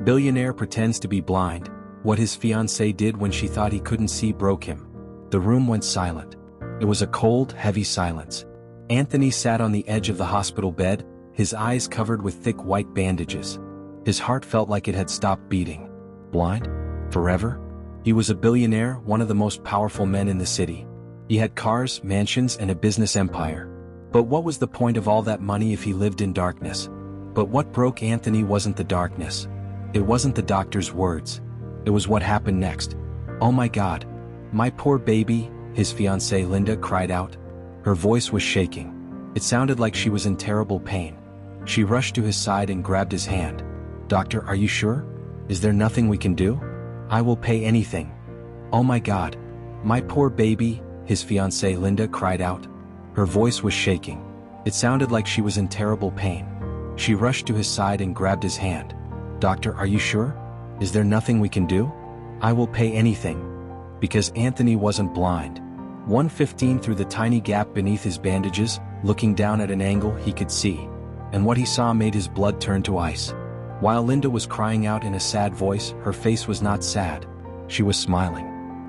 Billionaire pretends to be blind. What his fiancée did when she thought he couldn't see broke him. The room went silent. It was a cold, heavy silence. Anthony sat on the edge of the hospital bed, his eyes covered with thick white bandages. His heart felt like it had stopped beating. Blind? Forever? He was a billionaire, one of the most powerful men in the city. He had cars, mansions, and a business empire. But what was the point of all that money if he lived in darkness? But what broke Anthony wasn't the darkness. It wasn't the doctor's words. It was what happened next. "Oh my God. My poor baby," his fiancée Linda cried out. Her voice was shaking. It sounded like she was in terrible pain. She rushed to his side and grabbed his hand. "Doctor, are you sure? Is there nothing we can do? I will pay anything." "Oh my God. My poor baby," his fiancée Linda cried out. Her voice was shaking. It sounded like she was in terrible pain. She rushed to his side and grabbed his hand. "Doctor, are you sure? Is there nothing we can do? I will pay anything." Because Anthony wasn't blind. 1:15 through the tiny gap beneath his bandages, looking down at an angle he could see. And what he saw made his blood turn to ice. While Linda was crying out in a sad voice, her face was not sad. She was smiling.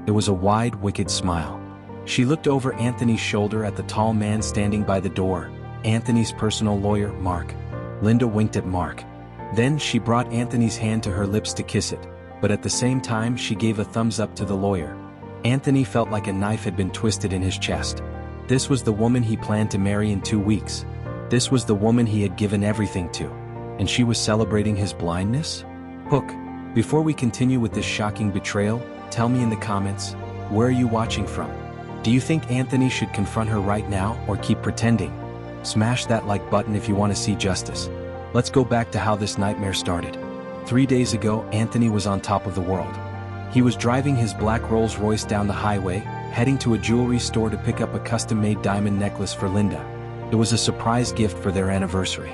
It was a wide, wicked smile. She looked over Anthony's shoulder at the tall man standing by the door, Anthony's personal lawyer, Mark. Linda winked at Mark. Then she brought Anthony's hand to her lips to kiss it, but at the same time she gave a thumbs up to the lawyer. Anthony felt like a knife had been twisted in his chest. This was the woman he planned to marry in 2 weeks. This was the woman he had given everything to. And she was celebrating his blindness? Hook. Before we continue with this shocking betrayal, tell me in the comments, where are you watching from? Do you think Anthony should confront her right now or keep pretending? Smash that like button if you want to see justice. Let's go back to how this nightmare started. 3 days ago, Anthony was on top of the world. He was driving his black Rolls-Royce down the highway, heading to a jewelry store to pick up a custom-made diamond necklace for Linda. It was a surprise gift for their anniversary.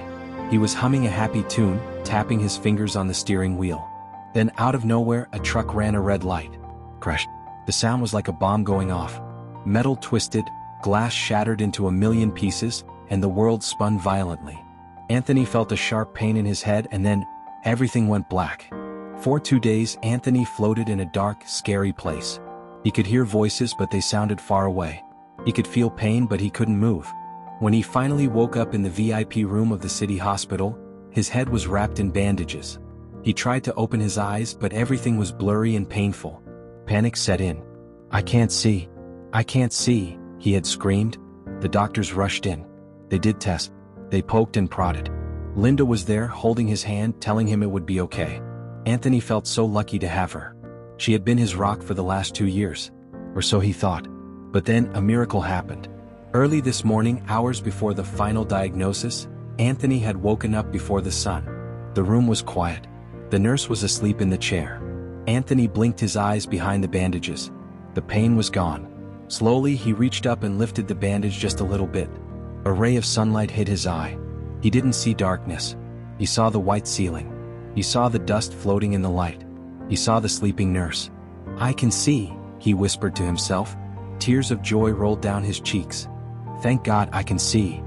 He was humming a happy tune, tapping his fingers on the steering wheel. Then out of nowhere, a truck ran a red light. Crash. The sound was like a bomb going off. Metal twisted, glass shattered into a million pieces, and the world spun violently. Anthony felt a sharp pain in his head, and then everything went black. For 2 days, Anthony floated in a dark, scary place. He could hear voices, but they sounded far away. He could feel pain, but he couldn't move. When he finally woke up in the VIP room of the city hospital, his head was wrapped in bandages. He tried to open his eyes, but everything was blurry and painful. Panic set in. "I can't see. I can't see," he had screamed. The doctors rushed in. They did tests. They poked and prodded. Linda was there, holding his hand, telling him it would be okay. Anthony felt so lucky to have her. She had been his rock for the last 2 years. Or so he thought. But then, a miracle happened. Early this morning, hours before the final diagnosis, Anthony had woken up before the sun. The room was quiet. The nurse was asleep in the chair. Anthony blinked his eyes behind the bandages. The pain was gone. Slowly, he reached up and lifted the bandage just a little bit. A ray of sunlight hit his eye. He didn't see darkness. He saw the white ceiling. He saw the dust floating in the light. He saw the sleeping nurse. "I can see," he whispered to himself. Tears of joy rolled down his cheeks. "Thank God I can see."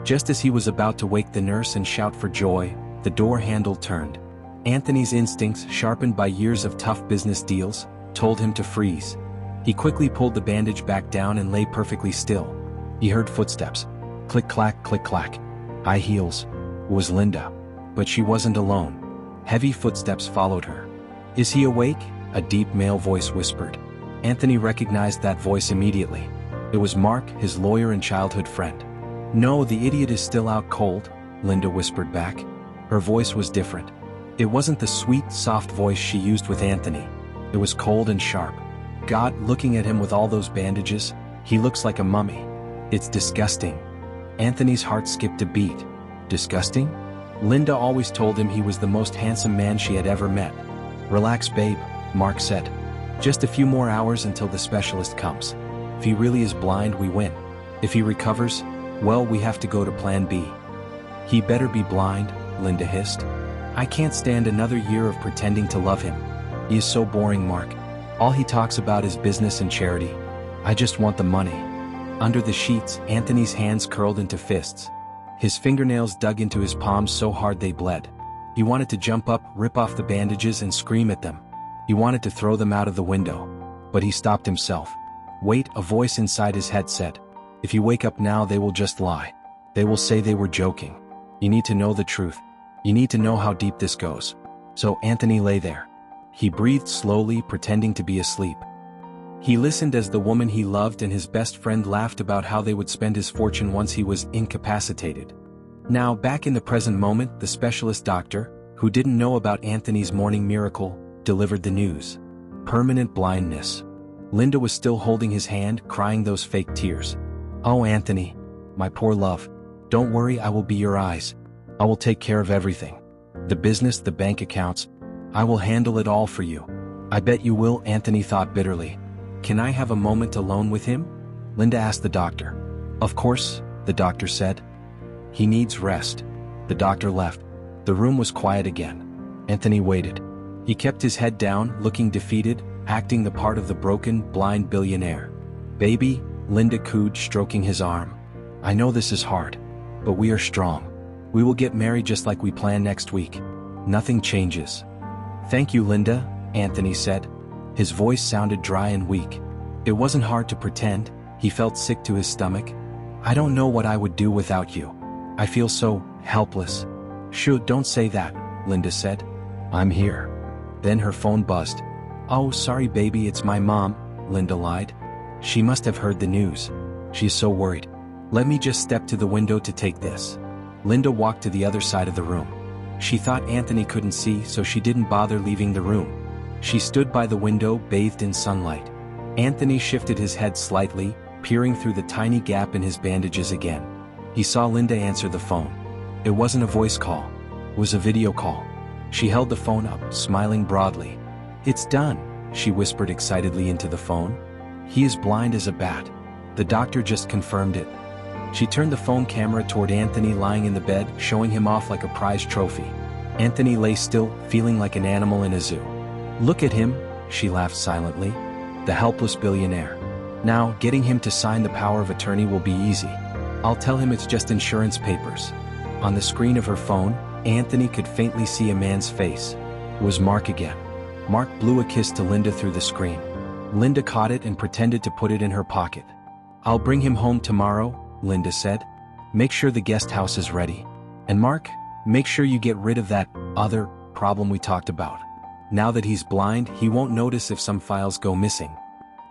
Just as he was about to wake the nurse and shout for joy, the door handle turned. Anthony's instincts, sharpened by years of tough business deals, told him to freeze. He quickly pulled the bandage back down and lay perfectly still. He heard footsteps. Click-clack, click-clack. High heels. It was Linda. But she wasn't alone. Heavy footsteps followed her. "Is he awake?" a deep male voice whispered. Anthony recognized that voice immediately. It was Mark, his lawyer and childhood friend. "No, the idiot is still out cold," Linda whispered back. Her voice was different. It wasn't the sweet, soft voice she used with Anthony. It was cold and sharp. "God, looking at him with all those bandages, he looks like a mummy. It's disgusting." Anthony's heart skipped a beat. Disgusting? Linda always told him he was the most handsome man she had ever met. "Relax, babe," Mark said. "Just a few more hours until the specialist comes. If he really is blind, we win. If he recovers, well, we have to go to plan B." "He better be blind," Linda hissed. "I can't stand another year of pretending to love him. He is so boring, Mark. All he talks about is business and charity. I just want the money." Under the sheets, Anthony's hands curled into fists. His fingernails dug into his palms so hard they bled. He wanted to jump up, rip off the bandages and scream at them. He wanted to throw them out of the window. But he stopped himself. Wait, a voice inside his head said. If you wake up now, they will just lie. They will say they were joking. You need to know the truth. You need to know how deep this goes. So Anthony lay there. He breathed slowly, pretending to be asleep. He listened as the woman he loved and his best friend laughed about how they would spend his fortune once he was incapacitated. Now, back in the present moment, the specialist doctor, who didn't know about Anthony's morning miracle, delivered the news. Permanent blindness. Linda was still holding his hand, crying those fake tears. Oh, Anthony, my poor love. Don't worry, I will be your eyes. I will take care of everything. The business, the bank accounts. I will handle it all for you. I bet you will, Anthony thought bitterly. Can I have a moment alone with him? Linda asked the doctor. Of course, the doctor said. He needs rest. The doctor left. The room was quiet again. Anthony waited. He kept his head down, looking defeated, acting the part of the broken, blind billionaire. Baby, Linda cooed, stroking his arm. I know this is hard, but we are strong. We will get married just like we planned next week. Nothing changes. Thank you, Linda, Anthony said. His voice sounded dry and weak. It wasn't hard to pretend. He felt sick to his stomach. I don't know what I would do without you. I feel so helpless. Shoo, don't say that, Linda said. I'm here. Then her phone buzzed. Oh, sorry baby, it's my mom, Linda lied. She must have heard the news. She's so worried. Let me just step to the window to take this. Linda walked to the other side of the room. She thought Anthony couldn't see, so she didn't bother leaving the room. She stood by the window, bathed in sunlight. Anthony shifted his head slightly, peering through the tiny gap in his bandages again. He saw Linda answer the phone. It wasn't a voice call. It was a video call. She held the phone up, smiling broadly. It's done, she whispered excitedly into the phone. He is blind as a bat. The doctor just confirmed it. She turned the phone camera toward Anthony lying in the bed, showing him off like a prize trophy. Anthony lay still, feeling like an animal in a zoo. Look at him, she laughed silently. The helpless billionaire. Now, getting him to sign the power of attorney will be easy. I'll tell him it's just insurance papers. On the screen of her phone, Anthony could faintly see a man's face. It was Mark again. Mark blew a kiss to Linda through the screen. Linda caught it and pretended to put it in her pocket. I'll bring him home tomorrow, Linda said. Make sure the guest house is ready. And Mark, make sure you get rid of that other problem we talked about. Now that he's blind, he won't notice if some files go missing.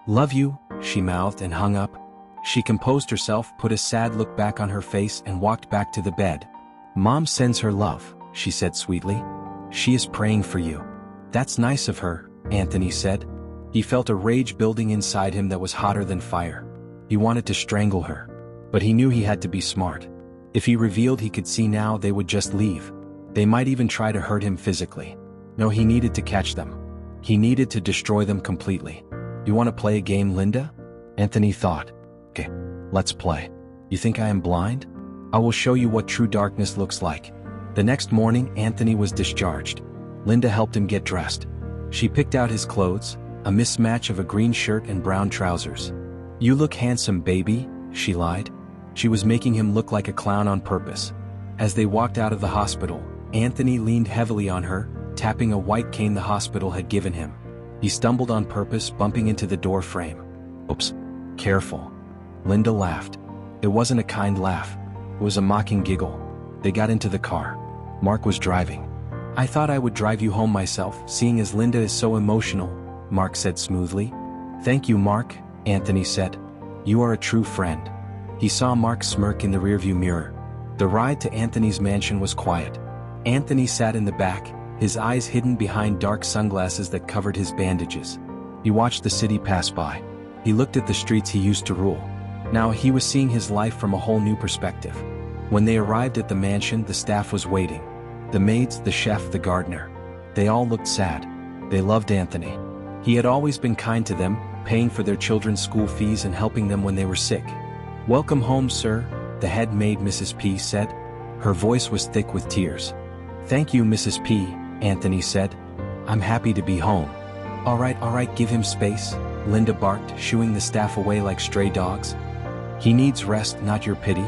Love you, she mouthed and hung up. She composed herself, put a sad look back on her face and walked back to the bed. Mom sends her love, she said sweetly. She is praying for you. That's nice of her, Anthony said. He felt a rage building inside him that was hotter than fire. He wanted to strangle her. But he knew he had to be smart. If he revealed he could see now, they would just leave. They might even try to hurt him physically. No, he needed to catch them. He needed to destroy them completely. You want to play a game, Linda? Anthony thought. Okay, let's play. You think I am blind? I will show you what true darkness looks like. The next morning, Anthony was discharged. Linda helped him get dressed. She picked out his clothes, a mismatch of a green shirt and brown trousers. You look handsome, baby, she lied. She was making him look like a clown on purpose. As they walked out of the hospital, Anthony leaned heavily on her, tapping a white cane the hospital had given him. He stumbled on purpose, bumping into the door frame. Oops. Careful. Linda laughed. It wasn't a kind laugh. It was a mocking giggle. They got into the car. Mark was driving. I thought I would drive you home myself, seeing as Linda is so emotional, Mark said smoothly. Thank you, Mark, Anthony said. You are a true friend. He saw Mark smirk in the rearview mirror. The ride to Anthony's mansion was quiet. Anthony sat in the back, his eyes hidden behind dark sunglasses that covered his bandages. He watched the city pass by. He looked at the streets he used to rule. Now he was seeing his life from a whole new perspective. When they arrived at the mansion, the staff was waiting. The maids, the chef, the gardener. They all looked sad. They loved Anthony. He had always been kind to them, paying for their children's school fees and helping them when they were sick. Welcome home, sir, the head maid Mrs. P said. Her voice was thick with tears. Thank you, Mrs. P, Anthony said. I'm happy to be home. All right, give him space, Linda barked, shooing the staff away like stray dogs. He needs rest, not your pity.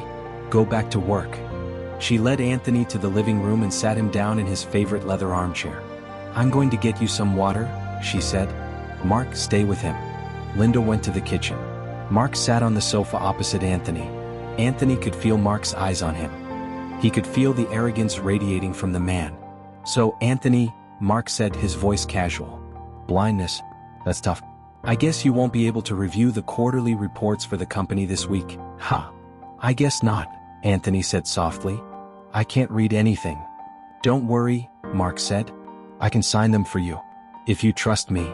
Go back to work. She led Anthony to the living room and sat him down in his favorite leather armchair. "I'm going to get you some water," she said. "Mark, stay with him." Linda went to the kitchen. Mark sat on the sofa opposite Anthony. Anthony could feel Mark's eyes on him. He could feel the arrogance radiating from the man. "So, Anthony," Mark said, his voice casual. "Blindness? That's tough. I guess you won't be able to review the quarterly reports for the company this week, huh?" "I guess not," Anthony said softly. "I can't read anything." "Don't worry," Mark said. "I can sign them for you. If you trust me."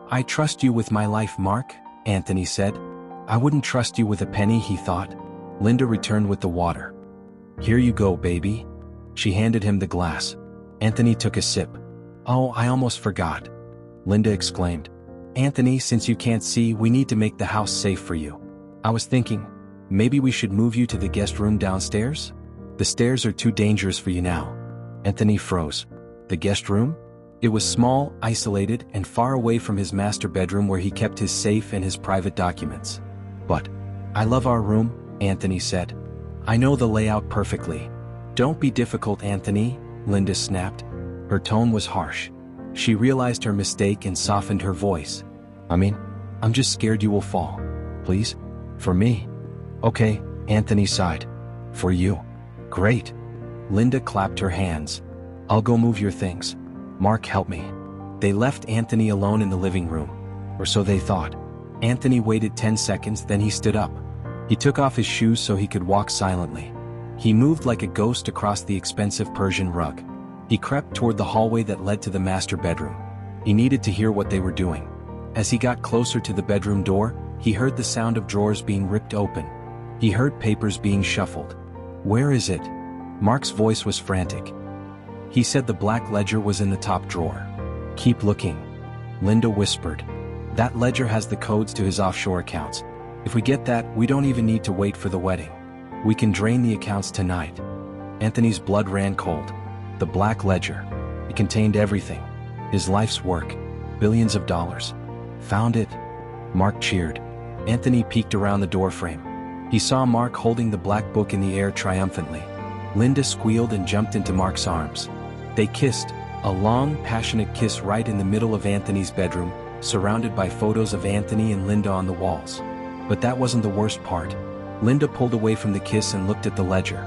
"I trust you with my life, Mark," Anthony said. "I wouldn't trust you with a penny," he thought. Linda returned with the water. "Here you go, baby." She handed him the glass. Anthony took a sip. "Oh, I almost forgot," Linda exclaimed. "Anthony, since you can't see, we need to make the house safe for you. I was thinking, maybe we should move you to the guest room downstairs? The stairs are too dangerous for you now." Anthony froze. The guest room? It was small, isolated, and far away from his master bedroom where he kept his safe and his private documents. "But I love our room," Anthony said. "I know the layout perfectly." "Don't be difficult, Anthony," Linda snapped. Her tone was harsh. She realized her mistake and softened her voice. I'm just scared you will fall. Please? For me?" "Okay," Anthony sighed. "For you." "Great." Linda clapped her hands. "I'll go move your things. Mark, help me." They left Anthony alone in the living room. Or so they thought. Anthony waited 10 seconds, then he stood up. He took off his shoes so he could walk silently. He moved like a ghost across the expensive Persian rug. He crept toward the hallway that led to the master bedroom. He needed to hear what they were doing. As he got closer to the bedroom door, he heard the sound of drawers being ripped open. He heard papers being shuffled. "Where is it?" Mark's voice was frantic. He said the black ledger was in the top drawer. "Keep looking," Linda whispered. "That ledger has the codes to his offshore accounts. If we get that, we don't even need to wait for the wedding. We can drain the accounts tonight." Anthony's blood ran cold. The black ledger. It contained everything. His life's work. Billions of dollars. "Found it." Mark cheered. Anthony peeked around the doorframe. He saw Mark holding the black book in the air triumphantly. Linda squealed and jumped into Mark's arms. They kissed, a long, passionate kiss right in the middle of Anthony's bedroom, surrounded by photos of Anthony and Linda on the walls. But that wasn't the worst part. Linda pulled away from the kiss and looked at the ledger.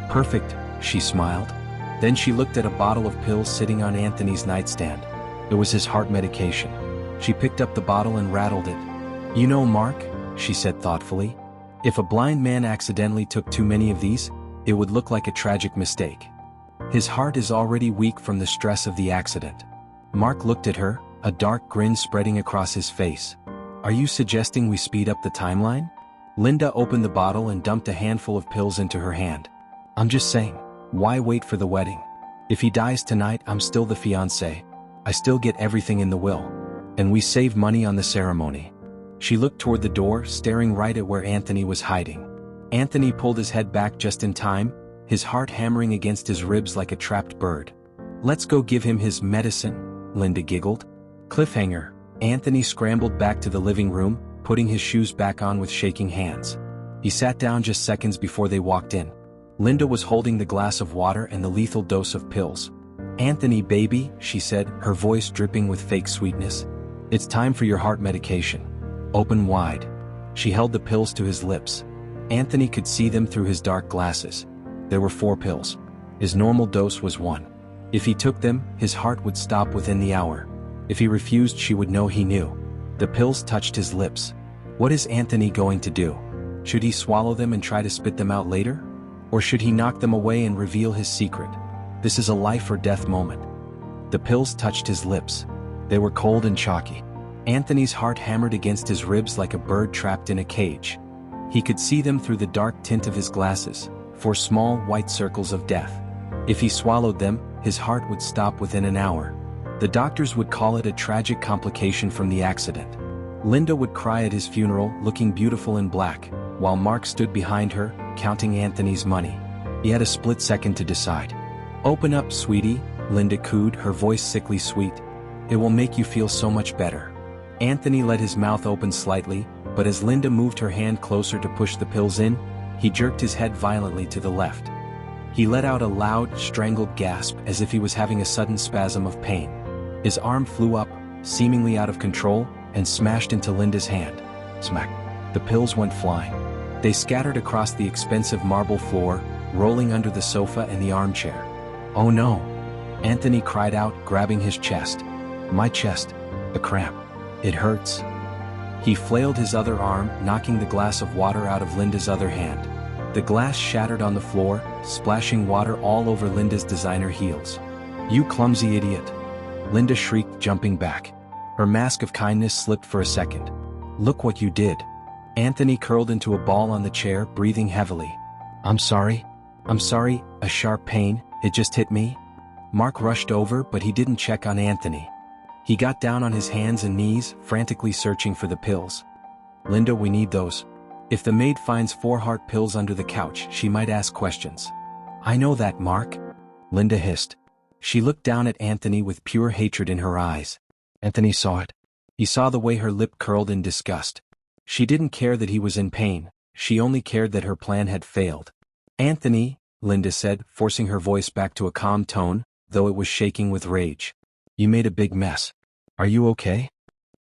"Perfect," she smiled. Then she looked at a bottle of pills sitting on Anthony's nightstand. It was his heart medication. She picked up the bottle and rattled it. "You know, Mark," she said thoughtfully, "if a blind man accidentally took too many of these, it would look like a tragic mistake. His heart is already weak from the stress of the accident." Mark looked at her, a dark grin spreading across his face. "Are you suggesting we speed up the timeline?" Linda opened the bottle and dumped a handful of pills into her hand. "I'm just saying, why wait for the wedding? If he dies tonight, I'm still the fiancé. I still get everything in the will. And we save money on the ceremony." She looked toward the door, staring right at where Anthony was hiding. Anthony pulled his head back just in time, his heart hammering against his ribs like a trapped bird. "Let's go give him his medicine," Linda giggled. Cliffhanger. Anthony scrambled back to the living room, putting his shoes back on with shaking hands. He sat down just seconds before they walked in. Linda was holding the glass of water and the lethal dose of pills. "Anthony, baby," she said, her voice dripping with fake sweetness. "It's time for your heart medication. Open wide." She held the pills to his lips. Anthony could see them through his dark glasses. There were 4 pills. His normal dose was 1. If he took them, his heart would stop within the hour. If he refused, she would know he knew. The pills touched his lips. What is Anthony going to do? Should he swallow them and try to spit them out later? Or should he knock them away and reveal his secret? This is a life or death moment. The pills touched his lips. They were cold and chalky. Anthony's heart hammered against his ribs like a bird trapped in a cage. He could see them through the dark tint of his glasses, 4 small white circles of death. If he swallowed them, his heart would stop within an hour. The doctors would call it a tragic complication from the accident. Linda would cry at his funeral, looking beautiful in black, while Mark stood behind her, counting Anthony's money. He had a split second to decide. "Open up, sweetie," Linda cooed, her voice sickly sweet. "It will make you feel so much better." Anthony let his mouth open slightly, but as Linda moved her hand closer to push the pills in, he jerked his head violently to the left. He let out a loud, strangled gasp as if he was having a sudden spasm of pain. His arm flew up, seemingly out of control, and smashed into Linda's hand. Smack. The pills went flying. They scattered across the expensive marble floor, rolling under the sofa and the armchair. "Oh no!" Anthony cried out, grabbing his chest. "My chest. A cramp. It hurts." He flailed his other arm, knocking the glass of water out of Linda's other hand. The glass shattered on the floor, splashing water all over Linda's designer heels. "You clumsy idiot!" Linda shrieked, jumping back. Her mask of kindness slipped for a second. "Look what you did." Anthony curled into a ball on the chair, breathing heavily. I'm sorry, a sharp pain, it just hit me." Mark rushed over, but he didn't check on Anthony. He got down on his hands and knees, frantically searching for the pills. "Linda, we need those. If the maid finds 4 heart pills under the couch, she might ask questions." "I know that, Mark," Linda hissed. She looked down at Anthony with pure hatred in her eyes. Anthony saw it. He saw the way her lip curled in disgust. She didn't care that he was in pain, she only cared that her plan had failed. "Anthony," Linda said, forcing her voice back to a calm tone, though it was shaking with rage. "You made a big mess. Are you okay?"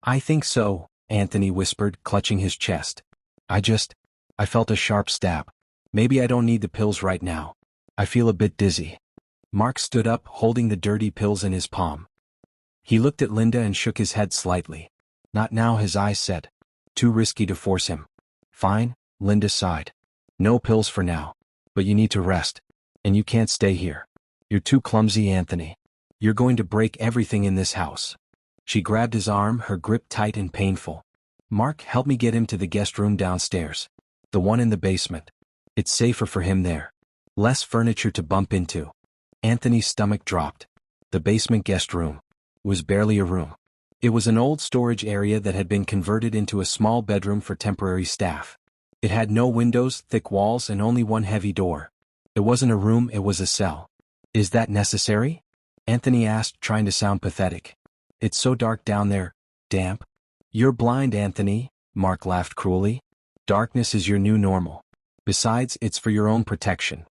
"I think so," Anthony whispered, clutching his chest. I felt a sharp stab. Maybe I don't need the pills right now. I feel a bit dizzy." Mark stood up, holding the dirty pills in his palm. He looked at Linda and shook his head slightly. "Not now," his eyes said. "Too risky to force him." "Fine," Linda sighed. "No pills for now. But you need to rest. And you can't stay here. You're too clumsy, Anthony. You're going to break everything in this house." She grabbed his arm, her grip tight and painful. "Mark, help me get him to the guest room downstairs. The one in the basement. It's safer for him there. Less furniture to bump into." Anthony's stomach dropped. The basement guest room. It was barely a room. It was an old storage area that had been converted into a small bedroom for temporary staff. It had no windows, thick walls, and only one heavy door. It wasn't a room, it was a cell. "Is that necessary?" Anthony asked, trying to sound pathetic. "It's so dark down there. Damp." "You're blind, Anthony," Mark laughed cruelly. "Darkness is your new normal. Besides, it's for your own protection."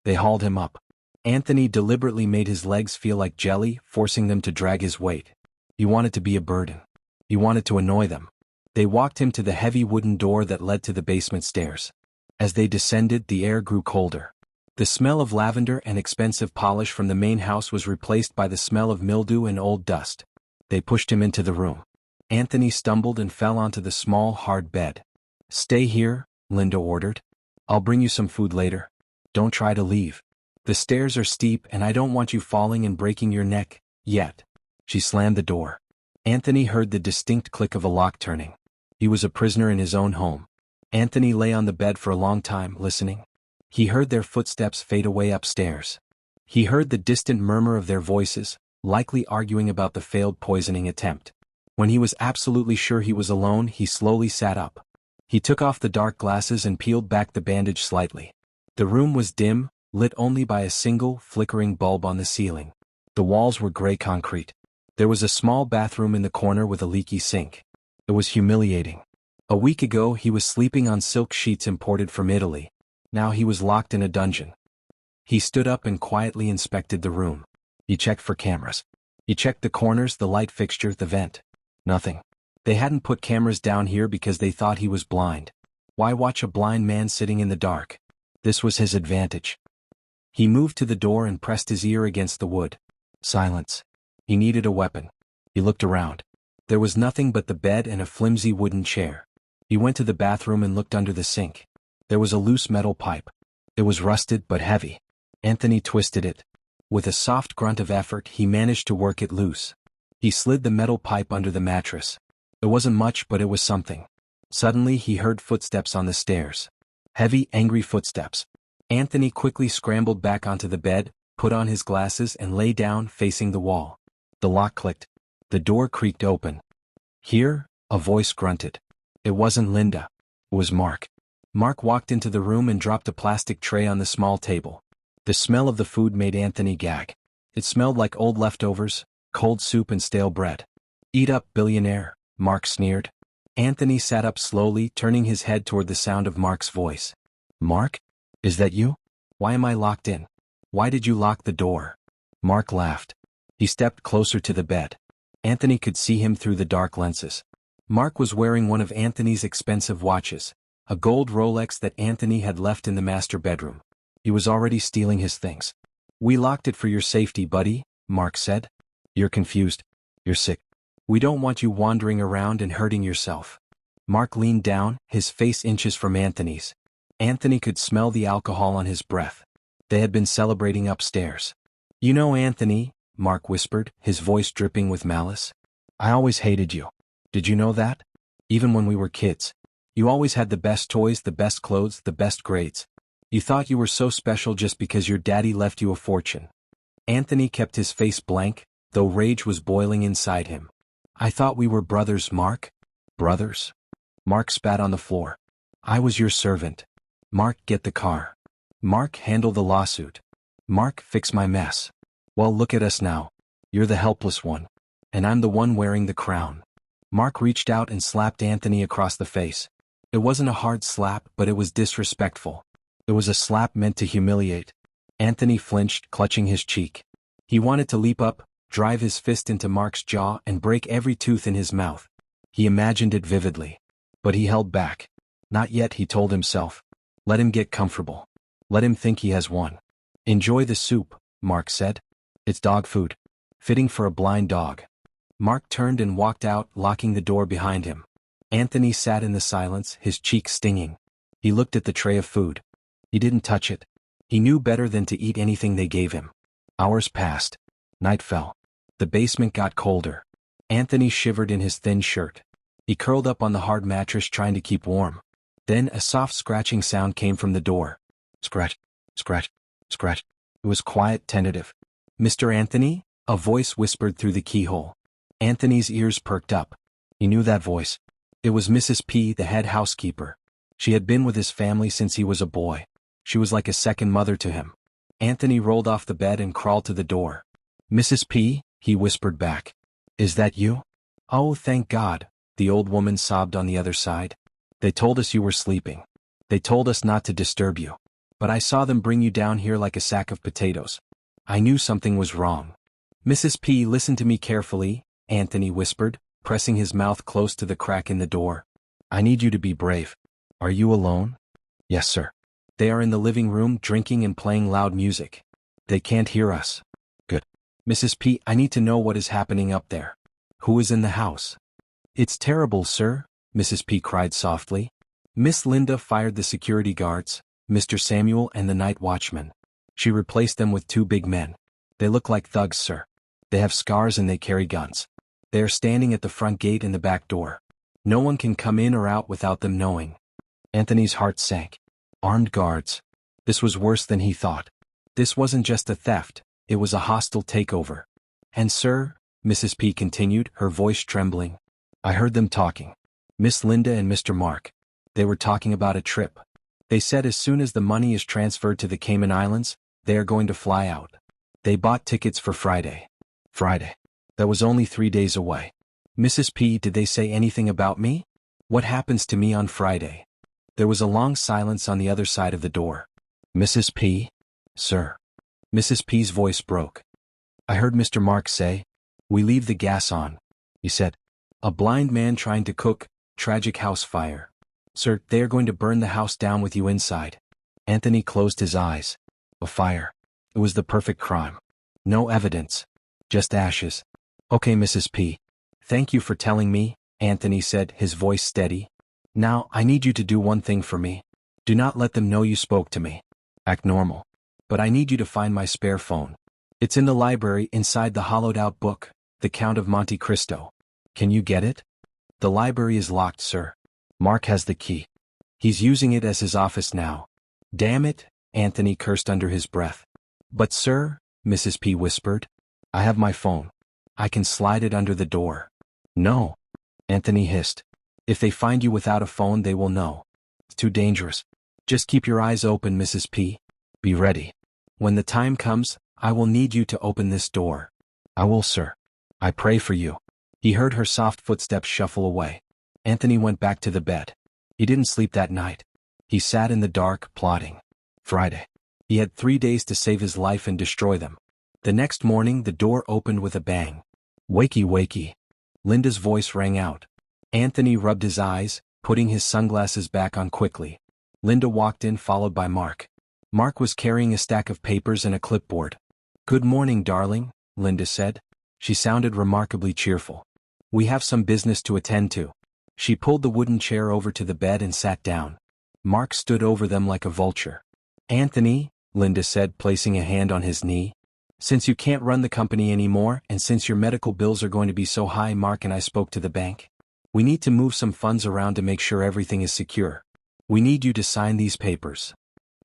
They hauled him up. Anthony deliberately made his legs feel like jelly, forcing them to drag his weight. He wanted to be a burden. He wanted to annoy them. They walked him to the heavy wooden door that led to the basement stairs. As they descended, the air grew colder. The smell of lavender and expensive polish from the main house was replaced by the smell of mildew and old dust. They pushed him into the room. Anthony stumbled and fell onto the small, hard bed. "Stay here," Linda ordered. "I'll bring you some food later. Don't try to leave. The stairs are steep and I don't want you falling and breaking your neck, yet." She slammed the door. Anthony heard the distinct click of a lock turning. He was a prisoner in his own home. Anthony lay on the bed for a long time, listening. He heard their footsteps fade away upstairs. He heard the distant murmur of their voices, likely arguing about the failed poisoning attempt. When he was absolutely sure he was alone, he slowly sat up. He took off the dark glasses and peeled back the bandage slightly. The room was dim, lit only by a single, flickering bulb on the ceiling. The walls were gray concrete. There was a small bathroom in the corner with a leaky sink. It was humiliating. A week ago he was sleeping on silk sheets imported from Italy. Now he was locked in a dungeon. He stood up and quietly inspected the room. He checked for cameras. He checked the corners, the light fixture, the vent. Nothing. They hadn't put cameras down here because they thought he was blind. Why watch a blind man sitting in the dark? This was his advantage. He moved to the door and pressed his ear against the wood. Silence. He needed a weapon. He looked around. There was nothing but the bed and a flimsy wooden chair. He went to the bathroom and looked under the sink. There was a loose metal pipe. It was rusted but heavy. Anthony twisted it. With a soft grunt of effort, he managed to work it loose. He slid the metal pipe under the mattress. It wasn't much, but it was something. Suddenly he heard footsteps on the stairs. Heavy, angry footsteps. Anthony quickly scrambled back onto the bed, put on his glasses and lay down, facing the wall. The lock clicked. The door creaked open. "Here?" a voice grunted. It wasn't Linda. It was Mark. Mark walked into the room and dropped a plastic tray on the small table. The smell of the food made Anthony gag. It smelled like old leftovers, cold soup and stale bread. "Eat up, billionaire," Mark sneered. Anthony sat up slowly, turning his head toward the sound of Mark's voice. "Mark? Is that you? Why am I locked in?" Why did you lock the door? Mark laughed. He stepped closer to the bed. Anthony could see him through the dark lenses. Mark was wearing one of Anthony's expensive watches, a gold Rolex that Anthony had left in the master bedroom. He was already stealing his things. We locked it for your safety, buddy, Mark said. You're confused. You're sick. We don't want you wandering around and hurting yourself. Mark leaned down, his face inches from Anthony's. Anthony could smell the alcohol on his breath. They had been celebrating upstairs. You know, Anthony, Mark whispered, his voice dripping with malice. I always hated you. Did you know that? Even when we were kids. You always had the best toys, the best clothes, the best grades. You thought you were so special just because your daddy left you a fortune. Anthony kept his face blank, though rage was boiling inside him. I thought we were brothers, Mark. Brothers? Mark spat on the floor. I was your servant. Mark, get the car. Mark, handle the lawsuit. Mark, fix my mess. Well, look at us now. You're the helpless one. And I'm the one wearing the crown. Mark reached out and slapped Anthony across the face. It wasn't a hard slap, but it was disrespectful. It was a slap meant to humiliate. Anthony flinched, clutching his cheek. He wanted to leap up, drive his fist into Mark's jaw and break every tooth in his mouth. He imagined it vividly. But he held back. Not yet, he told himself. Let him get comfortable. Let him think he has won. Enjoy the soup, Mark said. It's dog food. Fitting for a blind dog. Mark turned and walked out, locking the door behind him. Anthony sat in the silence, his cheeks stinging. He looked at the tray of food. He didn't touch it. He knew better than to eat anything they gave him. Hours passed. Night fell. The basement got colder. Anthony shivered in his thin shirt. He curled up on the hard mattress trying to keep warm. Then a soft scratching sound came from the door. Scratch, scratch, scratch. It was quiet, tentative. Mr. Anthony? A voice whispered through the keyhole. Anthony's ears perked up. He knew that voice. It was Mrs. P, the head housekeeper. She had been with his family since he was a boy. She was like a second mother to him. Anthony rolled off the bed and crawled to the door. Mrs. P, he whispered back. Is that you? Oh, thank God, the old woman sobbed on the other side. They told us you were sleeping. They told us not to disturb you. But I saw them bring you down here like a sack of potatoes. I knew something was wrong. Mrs. P, listen to me carefully, Anthony whispered, pressing his mouth close to the crack in the door. I need you to be brave. Are you alone? Yes, sir. They are in the living room drinking and playing loud music. They can't hear us. Good. Mrs. P, I need to know what is happening up there. Who is in the house? It's terrible, sir, Mrs. P cried softly. Miss Linda fired the security guards, Mr. Samuel and the night watchman. She replaced them with 2 big men. They look like thugs, sir. They have scars and they carry guns. They are standing at the front gate and the back door. No one can come in or out without them knowing. Anthony's heart sank. Armed guards. This was worse than he thought. This wasn't just a theft, it was a hostile takeover. And sir, Mrs. P continued, her voice trembling, I heard them talking. Miss Linda and Mr. Mark. They were talking about a trip. They said as soon as the money is transferred to the Cayman Islands, they are going to fly out. They bought tickets for Friday. Friday. That was only 3 days away. Mrs. P, did they say anything about me? What happens to me on Friday? There was a long silence on the other side of the door. Mrs. P? Sir. Mrs. P's voice broke. I heard Mr. Mark say, we leave the gas on. He said, a blind man trying to cook, tragic house fire. Sir, they are going to burn the house down with you inside. Anthony closed his eyes. A fire. It was the perfect crime. No evidence. Just ashes. Okay, Mrs. P. Thank you for telling me, Anthony said, his voice steady. Now, I need you to do one thing for me. Do not let them know you spoke to me. Act normal. But I need you to find my spare phone. It's in the library inside the hollowed-out book, The Count of Monte Cristo. Can you get it? The library is locked, sir. Mark has the key. He's using it as his office now. Damn it, Anthony cursed under his breath. But sir, Mrs. P whispered, I have my phone. I can slide it under the door. No. Anthony hissed. If they find you without a phone, they will know. It's too dangerous. Just keep your eyes open, Mrs. P. Be ready. When the time comes, I will need you to open this door. I will, sir. I pray for you. He heard her soft footsteps shuffle away. Anthony went back to the bed. He didn't sleep that night. He sat in the dark, plotting. Friday. He had 3 days to save his life and destroy them. The next morning the door opened with a bang. "Wakey wakey." Linda's voice rang out. Anthony rubbed his eyes, putting his sunglasses back on quickly. Linda walked in followed by Mark. Mark was carrying a stack of papers and a clipboard. "Good morning, darling," Linda said. She sounded remarkably cheerful. "We have some business to attend to." She pulled the wooden chair over to the bed and sat down. Mark stood over them like a vulture. "Anthony," Linda said, placing a hand on his knee. "Since you can't run the company anymore and since your medical bills are going to be so high, Mark and I spoke to the bank. We need to move some funds around to make sure everything is secure. We need you to sign these papers."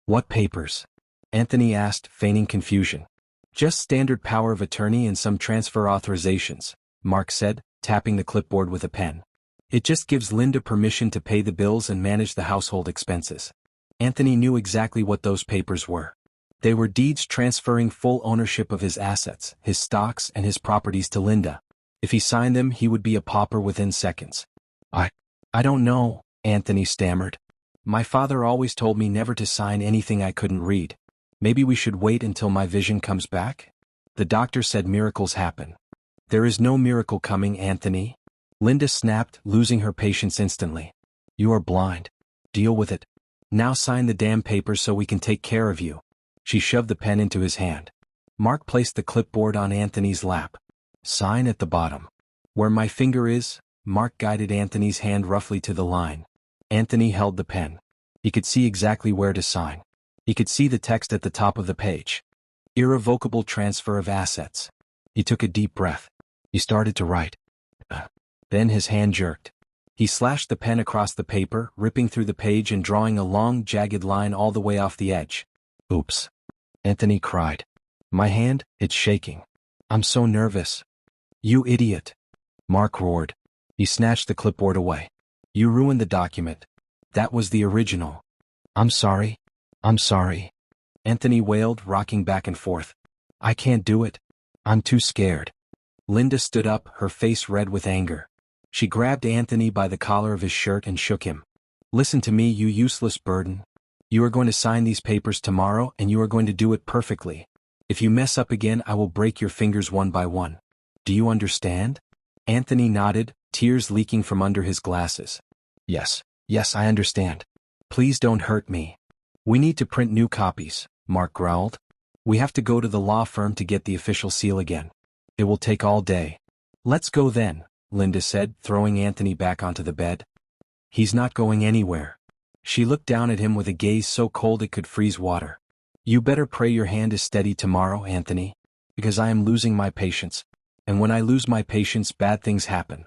"What papers?" Anthony asked, feigning confusion. "Just standard power of attorney and some transfer authorizations," Mark said, tapping the clipboard with a pen. "It just gives Linda permission to pay the bills and manage the household expenses." Anthony knew exactly what those papers were. They were deeds transferring full ownership of his assets, his stocks, and his properties to Linda. If he signed them, he would be a pauper within seconds. I don't know," Anthony stammered. "My father always told me never to sign anything I couldn't read. Maybe we should wait until my vision comes back?" "The doctor said miracles happen." "There is no miracle coming, Anthony." Linda snapped, losing her patience instantly. "You are blind. Deal with it. Now sign the damn papers so we can take care of you." She shoved the pen into his hand. Mark placed the clipboard on Anthony's lap. "Sign at the bottom." "Where my finger is," Mark guided Anthony's hand roughly to the line. Anthony held the pen. He could see exactly where to sign. He could see the text at the top of the page. "Irrevocable transfer of assets." He took a deep breath. He started to write. Then his hand jerked. He slashed the pen across the paper, ripping through the page and drawing a long, jagged line all the way off the edge. "Oops." Anthony cried. "My hand, it's shaking. I'm so nervous." "You idiot." Mark roared. He snatched the clipboard away. "You ruined the document. That was the original." I'm sorry. Anthony wailed, rocking back and forth. "I can't do it. I'm too scared." Linda stood up, her face red with anger. She grabbed Anthony by the collar of his shirt and shook him. "Listen to me, you useless burden. You are going to sign these papers tomorrow and you are going to do it perfectly. If you mess up again, I will break your fingers one by one. Do you understand?" Anthony nodded, tears leaking from under his glasses. Yes, I understand. Please don't hurt me." "We need to print new copies," Mark growled. "We have to go to the law firm to get the official seal again. It will take all day." "Let's go then," Linda said, throwing Anthony back onto the bed. "He's not going anywhere." She looked down at him with a gaze so cold it could freeze water. "You better pray your hand is steady tomorrow, Anthony, because I am losing my patience. And when I lose my patience, bad things happen."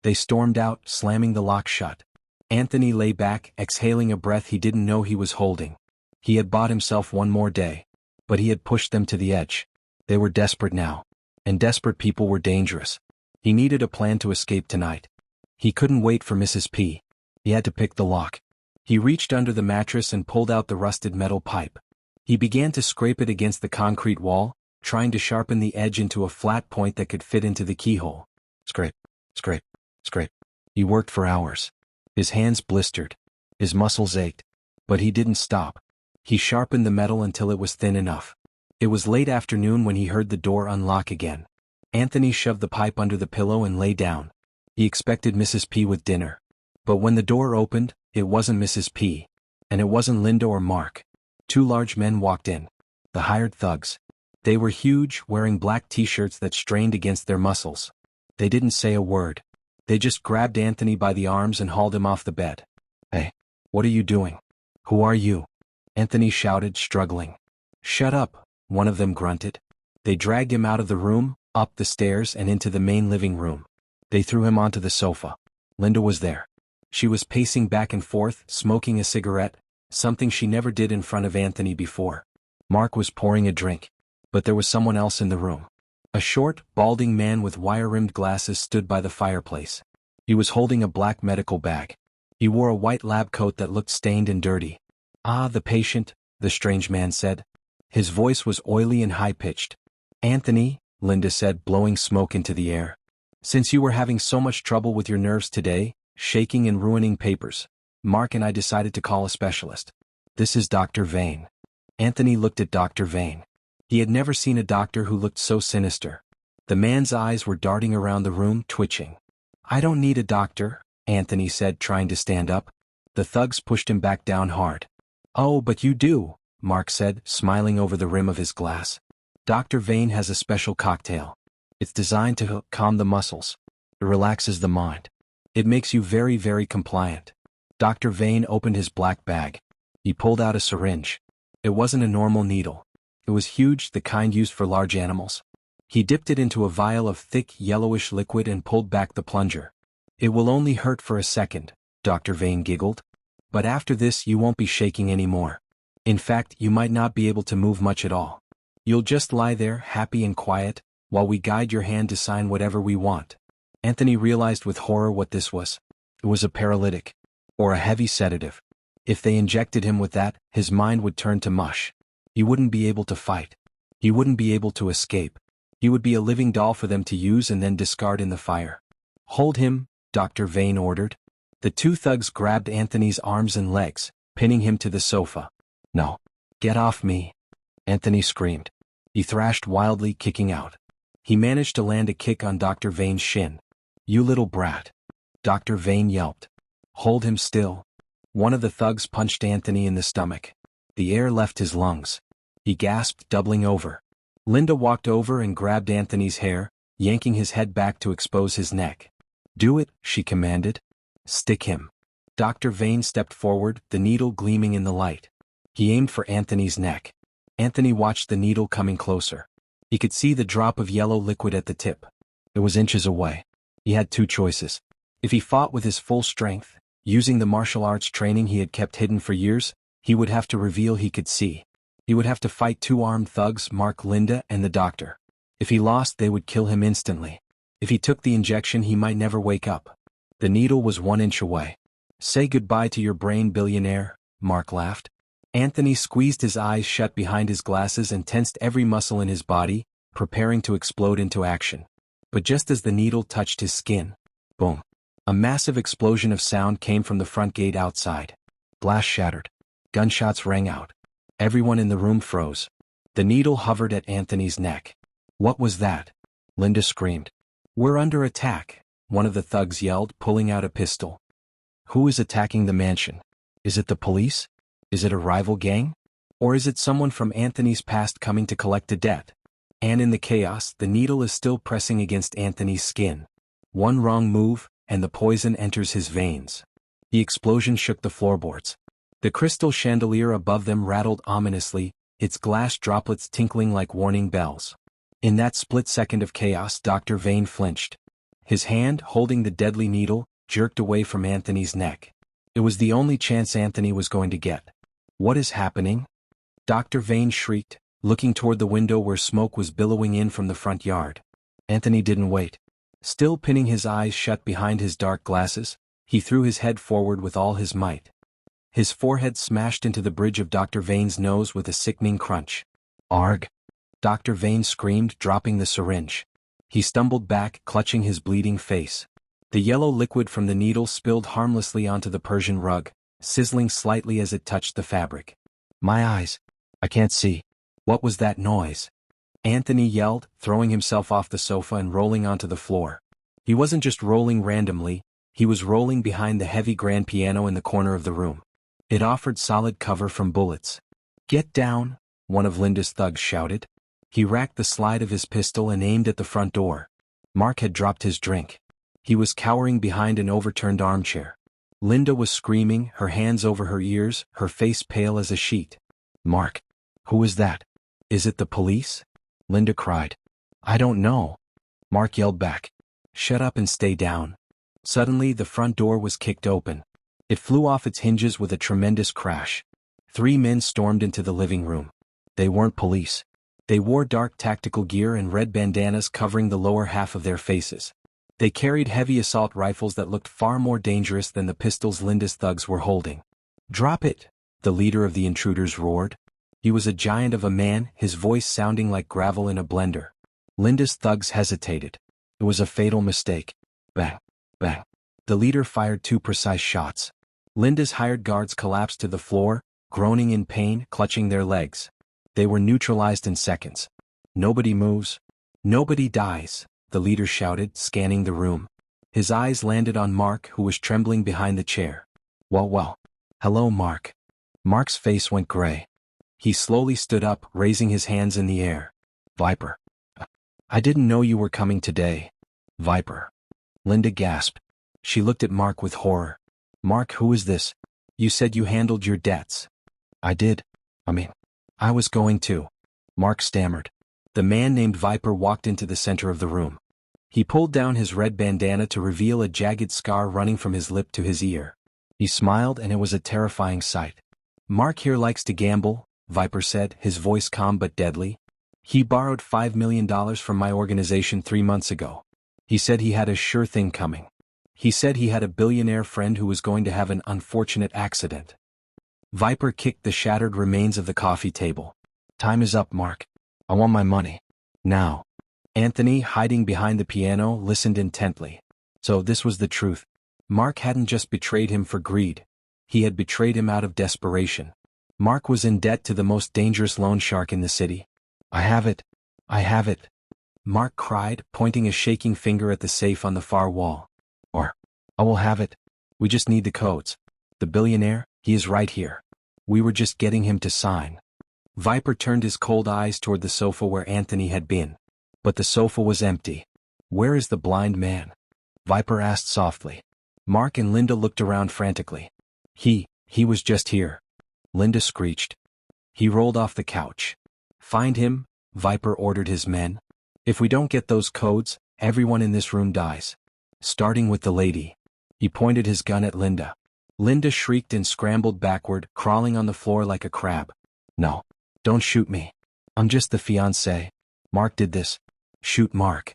They stormed out, slamming the lock shut. Anthony lay back, exhaling a breath he didn't know he was holding. He had bought himself one more day. But he had pushed them to the edge. They were desperate now. And desperate people were dangerous. He needed a plan to escape tonight. He couldn't wait for Mrs. P. He had to pick the lock. He reached under the mattress and pulled out the rusted metal pipe. He began to scrape it against the concrete wall, trying to sharpen the edge into a flat point that could fit into the keyhole. Scrape, scrape, scrape. He worked for hours. His hands blistered. His muscles ached. But he didn't stop. He sharpened the metal until it was thin enough. It was late afternoon when he heard the door unlock again. Anthony shoved the pipe under the pillow and lay down. He expected Mrs. P with dinner. But when the door opened, it wasn't Mrs. P. And it wasn't Linda or Mark. Two large men walked in. The hired thugs. They were huge, wearing black t-shirts that strained against their muscles. They didn't say a word. They just grabbed Anthony by the arms and hauled him off the bed. "Hey, what are you doing? Who are you?" Anthony shouted, struggling. "Shut up," one of them grunted. They dragged him out of the room, up the stairs and into the main living room. They threw him onto the sofa. Linda was there. She was pacing back and forth, smoking a cigarette, something she never did in front of Anthony before. Mark was pouring a drink. But there was someone else in the room. A short, balding man with wire-rimmed glasses stood by the fireplace. He was holding a black medical bag. He wore a white lab coat that looked stained and dirty. "Ah, the patient," the strange man said. His voice was oily and high-pitched. "Anthony," Linda said, blowing smoke into the air. "Since you were having so much trouble with your nerves today, shaking and ruining papers, Mark and I decided to call a specialist. This is Dr. Vane." Anthony looked at Dr. Vane. He had never seen a doctor who looked so sinister. The man's eyes were darting around the room, twitching. "I don't need a doctor," Anthony said, trying to stand up. The thugs pushed him back down hard. "Oh, but you do," Mark said, smiling over the rim of his glass. "Dr. Vane has a special cocktail. It's designed to calm the muscles. It relaxes the mind. It makes you very, very compliant." Dr. Vane opened his black bag. He pulled out a syringe. It wasn't a normal needle. It was huge, the kind used for large animals. He dipped it into a vial of thick, yellowish liquid and pulled back the plunger. "It will only hurt for a second," Dr. Vane giggled. "But after this you won't be shaking anymore. In fact, you might not be able to move much at all. You'll just lie there, happy and quiet, while we guide your hand to sign whatever we want." Anthony realized with horror what this was. It was a paralytic. Or a heavy sedative. If they injected him with that, his mind would turn to mush. He wouldn't be able to fight. He wouldn't be able to escape. He would be a living doll for them to use and then discard in the fire. "Hold him," Dr. Vane ordered. The two thugs grabbed Anthony's arms and legs, pinning him to the sofa. "No. Get off me," Anthony screamed. He thrashed wildly, kicking out. He managed to land a kick on Dr. Vane's shin. "You little brat," Dr. Vane yelped. "Hold him still." One of the thugs punched Anthony in the stomach. The air left his lungs. He gasped, doubling over. Linda walked over and grabbed Anthony's hair, yanking his head back to expose his neck. "Do it," she commanded. "Stick him." Dr. Vane stepped forward, the needle gleaming in the light. He aimed for Anthony's neck. Anthony watched the needle coming closer. He could see the drop of yellow liquid at the tip. It was inches away. He had two choices. If he fought with his full strength, using the martial arts training he had kept hidden for years, he would have to reveal he could see. He would have to fight two armed thugs, Mark, Linda, and the doctor. If he lost, they would kill him instantly. If he took the injection, he might never wake up. The needle was 1 inch away. "Say goodbye to your brain, billionaire," Mark laughed. Anthony squeezed his eyes shut behind his glasses and tensed every muscle in his body, preparing to explode into action. But just as the needle touched his skin, boom. A massive explosion of sound came from the front gate outside. Glass shattered. Gunshots rang out. Everyone in the room froze. The needle hovered at Anthony's neck. "What was that?" Linda screamed. "We're under attack," one of the thugs yelled, pulling out a pistol. "Who is attacking the mansion? Is it the police? Is it a rival gang? Or is it someone from Anthony's past coming to collect a debt?" And in the chaos, the needle is still pressing against Anthony's skin. One wrong move, and the poison enters his veins. The explosion shook the floorboards. The crystal chandelier above them rattled ominously, its glass droplets tinkling like warning bells. In that split second of chaos, Dr. Vane flinched. His hand, holding the deadly needle, jerked away from Anthony's neck. It was the only chance Anthony was going to get. "What is happening?" Dr. Vane shrieked, looking toward the window where smoke was billowing in from the front yard. Anthony didn't wait. Still pinning his eyes shut behind his dark glasses, he threw his head forward with all his might. His forehead smashed into the bridge of Dr. Vane's nose with a sickening crunch. "Arg!" Dr. Vane screamed, dropping the syringe. He stumbled back, clutching his bleeding face. The yellow liquid from the needle spilled harmlessly onto the Persian rug, sizzling slightly as it touched the fabric. "My eyes! I can't see. What was that noise?" Anthony yelled, throwing himself off the sofa and rolling onto the floor. He wasn't just rolling randomly, he was rolling behind the heavy grand piano in the corner of the room. It offered solid cover from bullets. "Get down," one of Linda's thugs shouted. He racked the slide of his pistol and aimed at the front door. Mark had dropped his drink. He was cowering behind an overturned armchair. Linda was screaming, her hands over her ears, her face pale as a sheet. "Mark, who is that? Is it the police?" Linda cried. "I don't know." Mark yelled back. "Shut up and stay down." Suddenly, the front door was kicked open. It flew off its hinges with a tremendous crash. 3 men stormed into the living room. They weren't police. They wore dark tactical gear and red bandanas covering the lower half of their faces. They carried heavy assault rifles that looked far more dangerous than the pistols Linda's thugs were holding. "Drop it!" the leader of the intruders roared. He was a giant of a man, his voice sounding like gravel in a blender. Linda's thugs hesitated. It was a fatal mistake. Bang! Bang! The leader fired 2 precise shots. Linda's hired guards collapsed to the floor, groaning in pain, clutching their legs. They were neutralized in seconds. Nobody moves. Nobody dies, the leader shouted, scanning the room. His eyes landed on Mark, who was trembling behind the chair. Well. Hello, Mark. Mark's face went gray. He slowly stood up, raising his hands in the air. Viper. I didn't know you were coming today. Viper. Linda gasped. She looked at Mark with horror. Mark, who is this? You said you handled your debts. I did. I was going to. Mark stammered. The man named Viper walked into the center of the room. He pulled down his red bandana to reveal a jagged scar running from his lip to his ear. He smiled, and it was a terrifying sight. Mark here likes to gamble, Viper said, his voice calm but deadly. He borrowed $5 million from my organization 3 months ago. He said he had a sure thing coming. He said he had a billionaire friend who was going to have an unfortunate accident. Viper kicked the shattered remains of the coffee table. Time is up, Mark. I want my money. Now. Anthony, hiding behind the piano, listened intently. So this was the truth. Mark hadn't just betrayed him for greed. He had betrayed him out of desperation. Mark was in debt to the most dangerous loan shark in the city. I have it. Mark cried, pointing a shaking finger at the safe on the far wall. Or, I will have it. We just need the codes. The billionaire, he is right here. We were just getting him to sign. Viper turned his cold eyes toward the sofa where Anthony had been. But the sofa was empty. Where is the blind man? Viper asked softly. Mark and Linda looked around frantically. He was just here. Linda screeched. He rolled off the couch. Find him, Viper ordered his men. If we don't get those codes, everyone in this room dies. Starting with the lady. He pointed his gun at Linda. Linda shrieked and scrambled backward, crawling on the floor like a crab. No. Don't shoot me. I'm just the fiancé. Mark did this. Shoot Mark.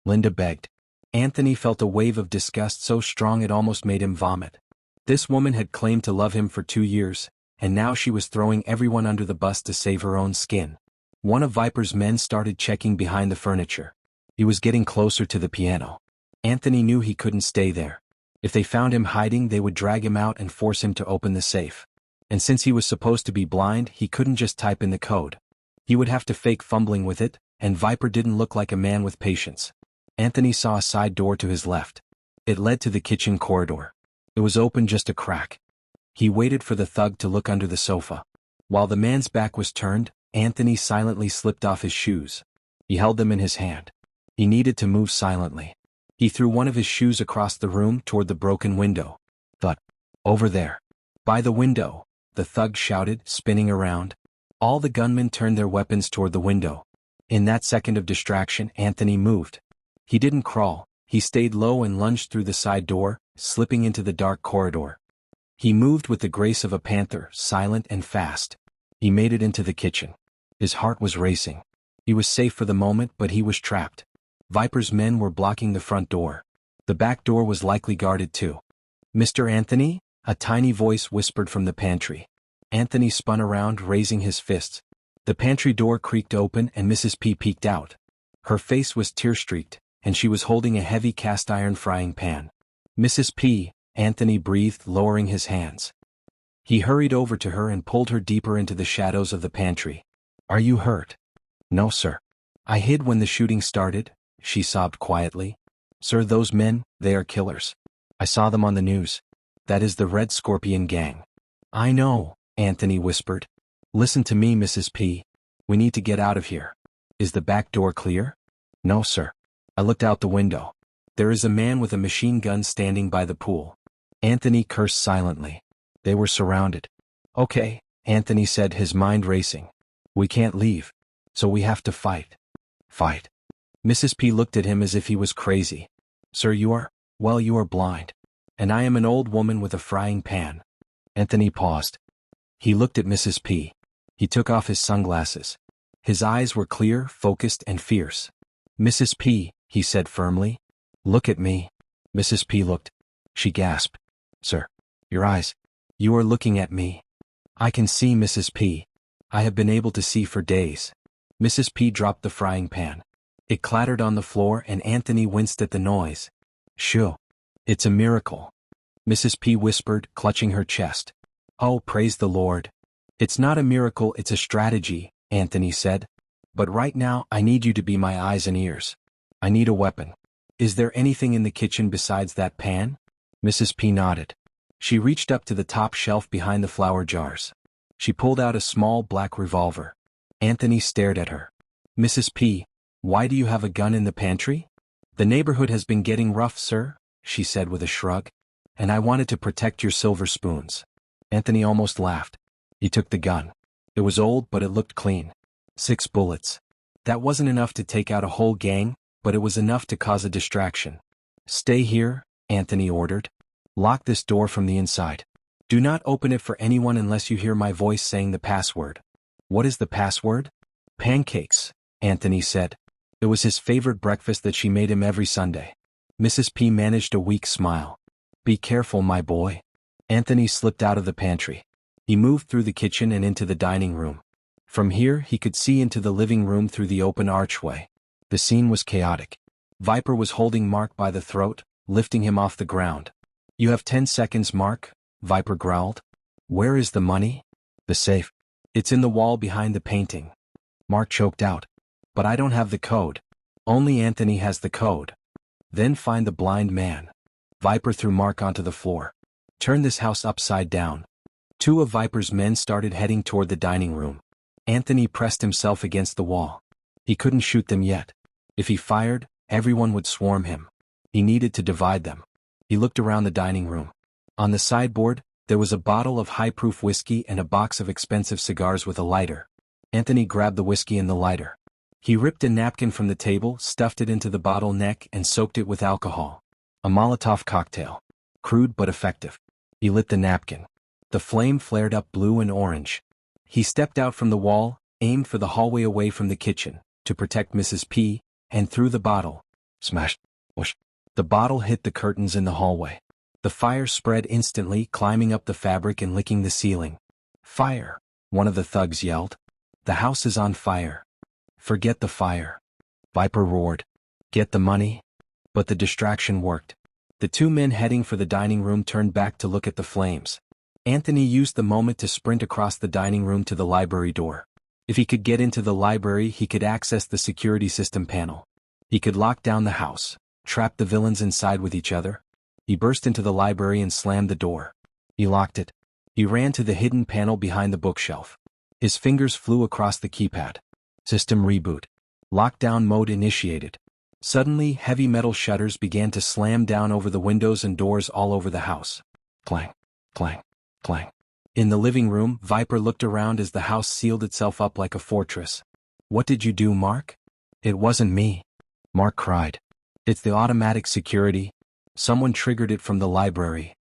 Linda begged. Anthony felt a wave of disgust so strong it almost made him vomit. This woman had claimed to love him for 2 years, and now she was throwing everyone under the bus to save her own skin. One of Viper's men started checking behind the furniture. He was getting closer to the piano. Anthony knew he couldn't stay there. If they found him hiding, they would drag him out and force him to open the safe. And since he was supposed to be blind, he couldn't just type in the code. He would have to fake fumbling with it, and Viper didn't look like a man with patience. Anthony saw a side door to his left. It led to the kitchen corridor. It was open just a crack. He waited for the thug to look under the sofa. While the man's back was turned, Anthony silently slipped off his shoes. He held them in his hand. He needed to move silently. He threw one of his shoes across the room toward the broken window. Thud. Over there. By the window, the thug shouted, spinning around. All the gunmen turned their weapons toward the window. In that second of distraction, Anthony moved. He didn't crawl. He stayed low and lunged through the side door, slipping into the dark corridor. He moved with the grace of a panther, silent and fast. He made it into the kitchen. His heart was racing. He was safe for the moment, but he was trapped. Viper's men were blocking the front door. The back door was likely guarded too. Mr. Anthony? A tiny voice whispered from the pantry. Anthony spun around, raising his fists. The pantry door creaked open and Mrs. P peeked out. Her face was tear-streaked, and she was holding a heavy cast-iron frying pan. Mrs. P, Anthony breathed, lowering his hands. He hurried over to her and pulled her deeper into the shadows of the pantry. Are you hurt? No, sir. I hid when the shooting started, she sobbed quietly. Sir, those men, they are killers. I saw them on the news. That is the Red Scorpion gang. I know, Anthony whispered. Listen to me, Mrs. P. We need to get out of here. Is the back door clear? No, sir. I looked out the window. There is a man with a machine gun standing by the pool. Anthony cursed silently. They were surrounded. Okay, Anthony said, his mind racing. We can't leave. So we have to fight. Fight. Mrs. P looked at him as if he was crazy. Sir, you are blind. And I am an old woman with a frying pan. Anthony paused. He looked at Mrs. P. He took off his sunglasses. His eyes were clear, focused, and fierce. Mrs. P, he said firmly. Look at me. Mrs. P looked. She gasped. Sir, your eyes. You are looking at me. I can see, Mrs. P. I have been able to see for days. Mrs. P dropped the frying pan. It clattered on the floor and Anthony winced at the noise. Shoo. It's a miracle. Mrs. P whispered, clutching her chest. Oh, praise the Lord. It's not a miracle, it's a strategy, Anthony said. But right now I need you to be my eyes and ears. I need a weapon. Is there anything in the kitchen besides that pan? Mrs. P nodded. She reached up to the top shelf behind the flour jars. She pulled out a small black revolver. Anthony stared at her. Mrs. P, why do you have a gun in the pantry? The neighborhood has been getting rough, sir, she said with a shrug. And I wanted to protect your silver spoons. Anthony almost laughed. He took the gun. It was old, but it looked clean. 6 bullets. That wasn't enough to take out a whole gang, but it was enough to cause a distraction. Stay here, Anthony ordered. Lock this door from the inside. Do not open it for anyone unless you hear my voice saying the password. What is the password? Pancakes, Anthony said. It was his favorite breakfast that she made him every Sunday. Mrs. P managed a weak smile. Be careful, my boy. Anthony slipped out of the pantry. He moved through the kitchen and into the dining room. From here he could see into the living room through the open archway. The scene was chaotic. Viper was holding Mark by the throat, lifting him off the ground. You have 10 seconds, Mark, Viper growled. Where is the money? The safe. It's in the wall behind the painting. Mark choked out. But I don't have the code. Only Anthony has the code. Then find the blind man. Viper threw Mark onto the floor. Turn this house upside down. 2 of Viper's men started heading toward the dining room. Anthony pressed himself against the wall. He couldn't shoot them yet. If he fired, everyone would swarm him. He needed to divide them. He looked around the dining room. On the sideboard, there was a bottle of high-proof whiskey and a box of expensive cigars with a lighter. Anthony grabbed the whiskey and the lighter. He ripped a napkin from the table, stuffed it into the bottle neck and soaked it with alcohol. A Molotov cocktail. Crude but effective. He lit the napkin. The flame flared up blue and orange. He stepped out from the wall, aimed for the hallway away from the kitchen, to protect Mrs. P, and threw the bottle. Smash. Whoosh. The bottle hit the curtains in the hallway. The fire spread instantly, climbing up the fabric and licking the ceiling. Fire! One of the thugs yelled. The house is on fire. Forget the fire. Viper roared. Get the money? But the distraction worked. The 2 men heading for the dining room turned back to look at the flames. Anthony used the moment to sprint across the dining room to the library door. If he could get into the library, he could access the security system panel. He could lock down the house, trap the villains inside with each other. He burst into the library and slammed the door. He locked it. He ran to the hidden panel behind the bookshelf. His fingers flew across the keypad. System reboot. Lockdown mode initiated. Suddenly, heavy metal shutters began to slam down over the windows and doors all over the house. Clang, clang, clang. In the living room, Viper looked around as the house sealed itself up like a fortress. What did you do, Mark? It wasn't me. Mark cried. It's the automatic security. Someone triggered it from the library.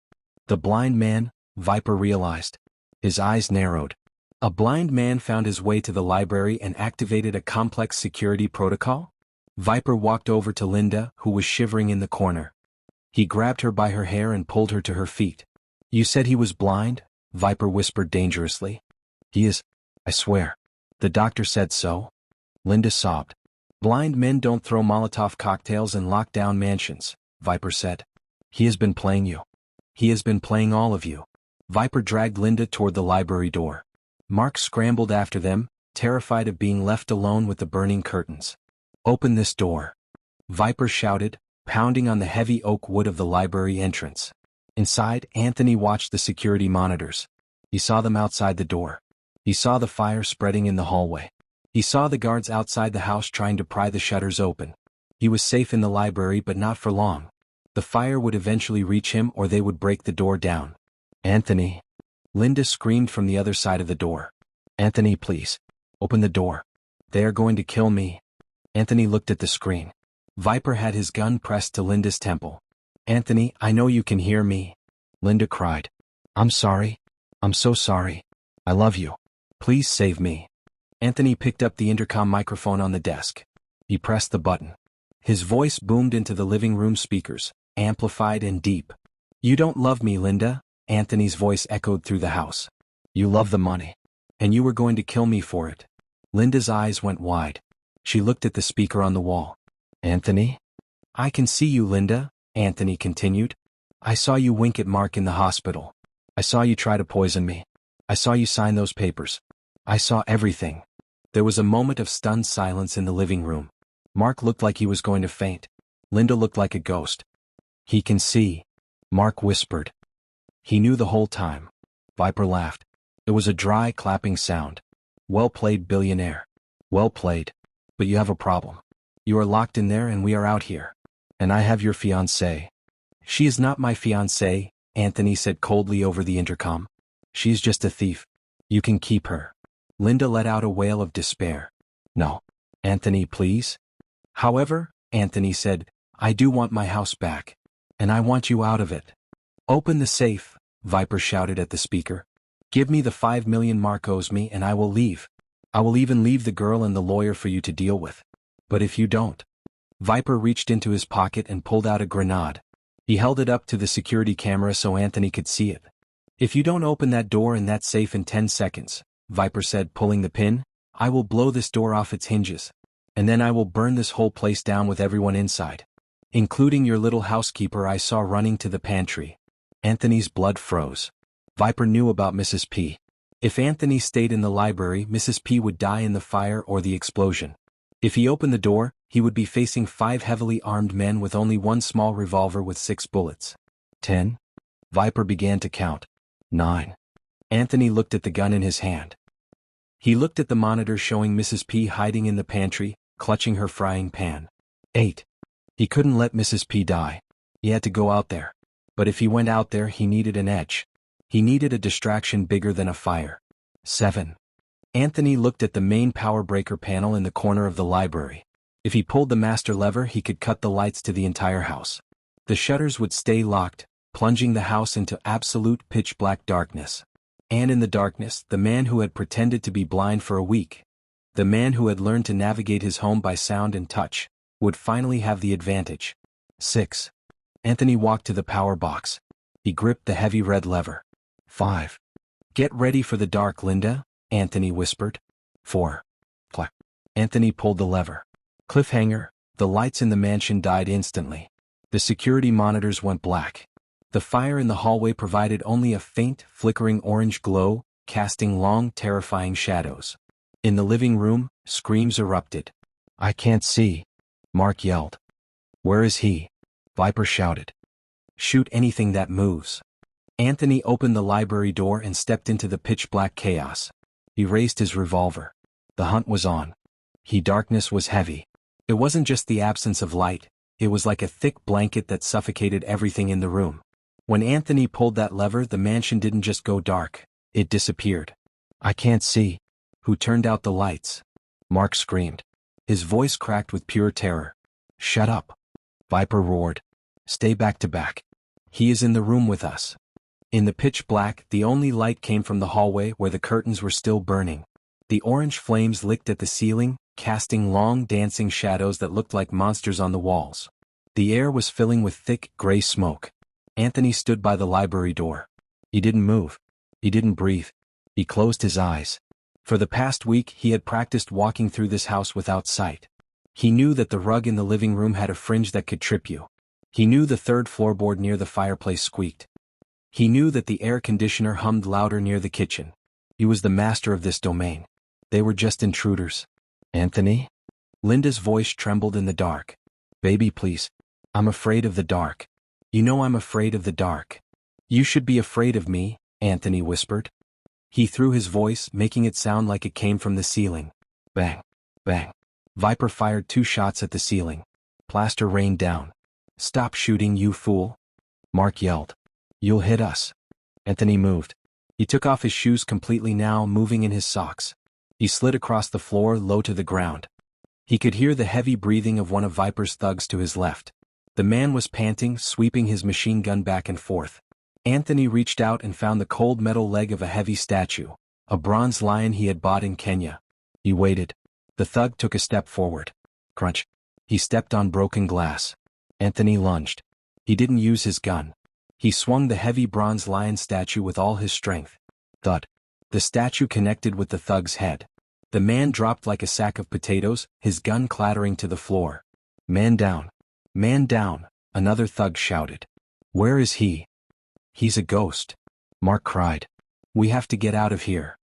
The blind man, Viper realized. His eyes narrowed. A blind man found his way to the library and activated a complex security protocol? Viper walked over to Linda, who was shivering in the corner. He grabbed her by her hair and pulled her to her feet. You said he was blind? Viper whispered dangerously. He is, I swear. The doctor said so. Linda sobbed. Blind men don't throw Molotov cocktails and lock down mansions, Viper said. He has been playing you. He has been playing all of you. Viper dragged Linda toward the library door. Mark scrambled after them, terrified of being left alone with the burning curtains. Open this door. Viper shouted, pounding on the heavy oak wood of the library entrance. Inside, Anthony watched the security monitors. He saw them outside the door. He saw the fire spreading in the hallway. He saw the guards outside the house trying to pry the shutters open. He was safe in the library, but not for long. The fire would eventually reach him or they would break the door down. Anthony. Linda screamed from the other side of the door. Anthony, please. Open the door. They are going to kill me. Anthony looked at the screen. Viper had his gun pressed to Linda's temple. Anthony, I know you can hear me. Linda cried. I'm sorry. I'm so sorry. I love you. Please save me. Anthony picked up the intercom microphone on the desk. He pressed the button. His voice boomed into the living room speakers, amplified and deep. You don't love me, Linda, Anthony's voice echoed through the house. You love the money. And you were going to kill me for it. Linda's eyes went wide. She looked at the speaker on the wall. Anthony? I can see you, Linda, Anthony continued. I saw you wink at Mark in the hospital. I saw you try to poison me. I saw you sign those papers. I saw everything. There was a moment of stunned silence in the living room. Mark looked like he was going to faint. Linda looked like a ghost. He can see, Mark whispered. He knew the whole time. Viper laughed. It was a dry, clapping sound. Well played, billionaire. Well played. But you have a problem. You are locked in there and we are out here. And I have your fiancée. She is not my fiancée, Anthony said coldly over the intercom. She is just a thief. You can keep her. Linda let out a wail of despair. No. Anthony, please. However, Anthony said, I do want my house back. And I want you out of it. Open the safe, Viper shouted at the speaker. Give me the 5 million Mark owes me and I will leave. I will even leave the girl and the lawyer for you to deal with. But if you don't. Viper reached into his pocket and pulled out a grenade. He held it up to the security camera so Anthony could see it. If you don't open that door and that safe in 10 seconds, Viper said, pulling the pin, I will blow this door off its hinges. And then I will burn this whole place down with everyone inside. Including your little housekeeper I saw running to the pantry. Anthony's blood froze. Viper knew about Mrs. P. If Anthony stayed in the library, Mrs. P would die in the fire or the explosion. If he opened the door, he would be facing 5 heavily armed men with only one small revolver with 6 bullets. 10. Viper began to count. 9. Anthony looked at the gun in his hand. He looked at the monitor showing Mrs. P hiding in the pantry, clutching her frying pan. 8. He couldn't let Mrs. P die. He had to go out there. But if he went out there, he needed an edge. He needed a distraction bigger than a fire. 7. Anthony looked at the main power breaker panel in the corner of the library. If he pulled the master lever, he could cut the lights to the entire house. The shutters would stay locked, plunging the house into absolute pitch-black darkness. And in the darkness, the man who had pretended to be blind for a week, the man who had learned to navigate his home by sound and touch, would finally have the advantage. 6. Anthony walked to the power box. He gripped the heavy red lever. 5. Get ready for the dark, Linda, Anthony whispered. 4. Clack. Anthony pulled the lever. Cliffhanger, the lights in the mansion died instantly. The security monitors went black. The fire in the hallway provided only a faint, flickering orange glow, casting long, terrifying shadows. In the living room, screams erupted. I can't see, Mark yelled. Where is he? Viper shouted. Shoot anything that moves. Anthony opened the library door and stepped into the pitch-black chaos. He raised his revolver. The hunt was on. Darkness was heavy. It wasn't just the absence of light, it was like a thick blanket that suffocated everything in the room. When Anthony pulled that lever, the mansion didn't just go dark, it disappeared. I can't see. Who turned out the lights? Mark screamed. His voice cracked with pure terror. Shut up. Viper roared. Stay back to back. He is in the room with us. In the pitch black, the only light came from the hallway where the curtains were still burning. The orange flames licked at the ceiling, casting long dancing shadows that looked like monsters on the walls. The air was filling with thick, gray smoke. Anthony stood by the library door. He didn't move. He didn't breathe. He closed his eyes. For the past week, he had practiced walking through this house without sight. He knew that the rug in the living room had a fringe that could trip you. He knew the third floorboard near the fireplace squeaked. He knew that the air conditioner hummed louder near the kitchen. He was the master of this domain. They were just intruders. Anthony? Linda's voice trembled in the dark. Baby, please. I'm afraid of the dark. You know I'm afraid of the dark. You should be afraid of me, Anthony whispered. He threw his voice, making it sound like it came from the ceiling. Bang. Bang. Viper fired 2 shots at the ceiling. Plaster rained down. Stop shooting, you fool. Mark yelled. You'll hit us. Anthony moved. He took off his shoes completely now, moving in his socks. He slid across the floor, low to the ground. He could hear the heavy breathing of one of Viper's thugs to his left. The man was panting, sweeping his machine gun back and forth. Anthony reached out and found the cold metal leg of a heavy statue, a bronze lion he had bought in Kenya. He waited. The thug took a step forward. Crunch. He stepped on broken glass. Anthony lunged. He didn't use his gun. He swung the heavy bronze lion statue with all his strength. Thud. The statue connected with the thug's head. The man dropped like a sack of potatoes, his gun clattering to the floor. Man down. Man down, another thug shouted. Where is he? He's a ghost. Mark cried. We have to get out of here.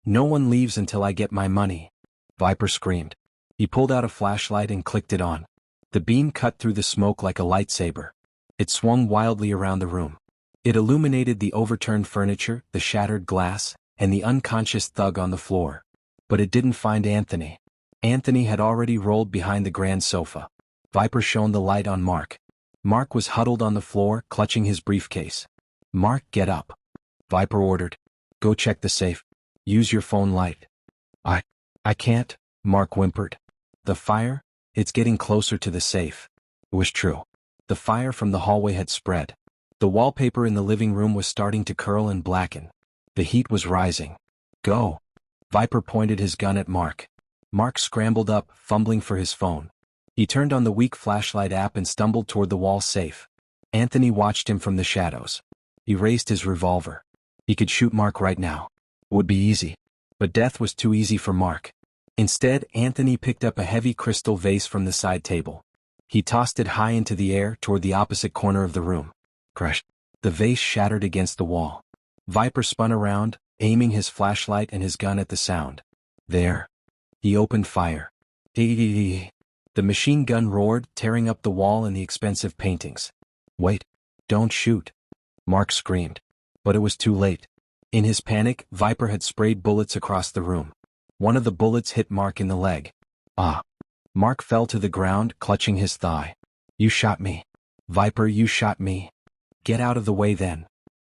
No one leaves until I get my money. Viper screamed. He pulled out a flashlight and clicked it on. The beam cut through the smoke like a lightsaber. It swung wildly around the room. It illuminated the overturned furniture, the shattered glass, and the unconscious thug on the floor. But it didn't find Anthony. Anthony had already rolled behind the grand sofa. Viper shone the light on Mark. Mark was huddled on the floor, clutching his briefcase. Mark, get up. Viper ordered. Go check the safe. Use your phone light. I can't, Mark whimpered. The fire? It's getting closer to the safe. It was true. The fire from the hallway had spread. The wallpaper in the living room was starting to curl and blacken. The heat was rising. Go. Viper pointed his gun at Mark. Mark scrambled up, fumbling for his phone. He turned on the weak flashlight app and stumbled toward the wall safe. Anthony watched him from the shadows. He raised his revolver. He could shoot Mark right now. It would be easy. But death was too easy for Mark. Instead, Anthony picked up a heavy crystal vase from the side table. He tossed it high into the air toward the opposite corner of the room. Crash. The vase shattered against the wall. Viper spun around, aiming his flashlight and his gun at the sound. There. He opened fire. The machine gun roared, tearing up the wall and the expensive paintings. Wait. Don't shoot. Mark screamed. But it was too late. In his panic, Viper had sprayed bullets across the room. One of the bullets hit Mark in the leg. Ah. Mark fell to the ground, clutching his thigh. You shot me. Viper, you shot me. Get out of the way then.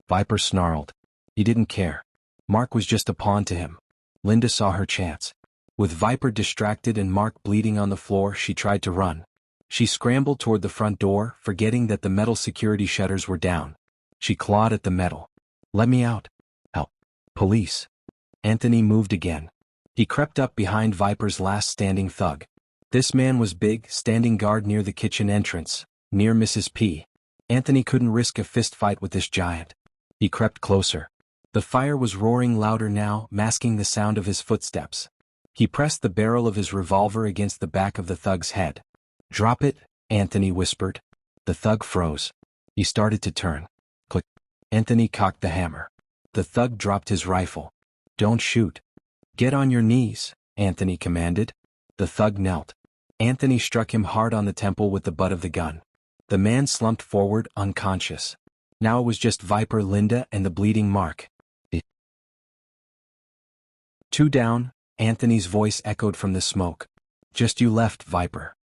Viper snarled. He didn't care. Mark was just a pawn to him. Linda saw her chance. With Viper distracted and Mark bleeding on the floor, she tried to run. She scrambled toward the front door, forgetting that the metal security shutters were down. She clawed at the metal. Let me out. Help. Police. Anthony moved again. He crept up behind Viper's last standing thug. This man was big, standing guard near the kitchen entrance, near Mrs. P. Anthony couldn't risk a fist fight with this giant. He crept closer. The fire was roaring louder now, masking the sound of his footsteps. He pressed the barrel of his revolver against the back of the thug's head. Drop it, Anthony whispered. The thug froze. He started to turn. Click. Anthony cocked the hammer. The thug dropped his rifle. Don't shoot. Get on your knees, Anthony commanded. The thug knelt. Anthony struck him hard on the temple with the butt of the gun. The man slumped forward, unconscious. Now it was just Viper, Linda, and the bleeding Mark. Two down, Anthony's voice echoed from the smoke. Just you left, Viper.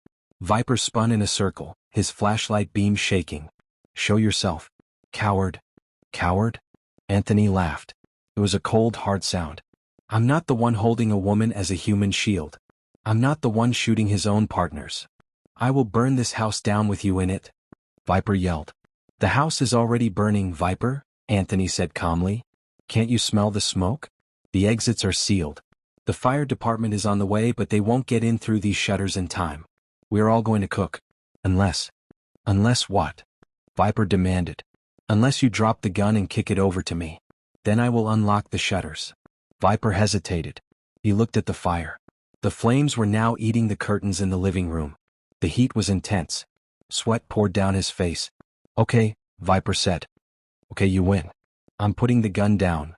Viper spun in a circle, his flashlight beam shaking. Show yourself. Coward. Coward? Anthony laughed. It was a cold, hard sound. I'm not the one holding a woman as a human shield. I'm not the one shooting his own partners. I will burn this house down with you in it. Viper yelled. The house is already burning, Viper, Anthony said calmly. Can't you smell the smoke? The exits are sealed. The fire department is on the way, but they won't get in through these shutters in time. We're all going to cook. Unless what? Viper demanded. Unless you drop the gun and kick it over to me. Then I will unlock the shutters. Viper hesitated. He looked at the fire. The flames were now eating the curtains in the living room. The heat was intense. Sweat poured down his face. Okay, Viper said. Okay, you win. I'm putting the gun down.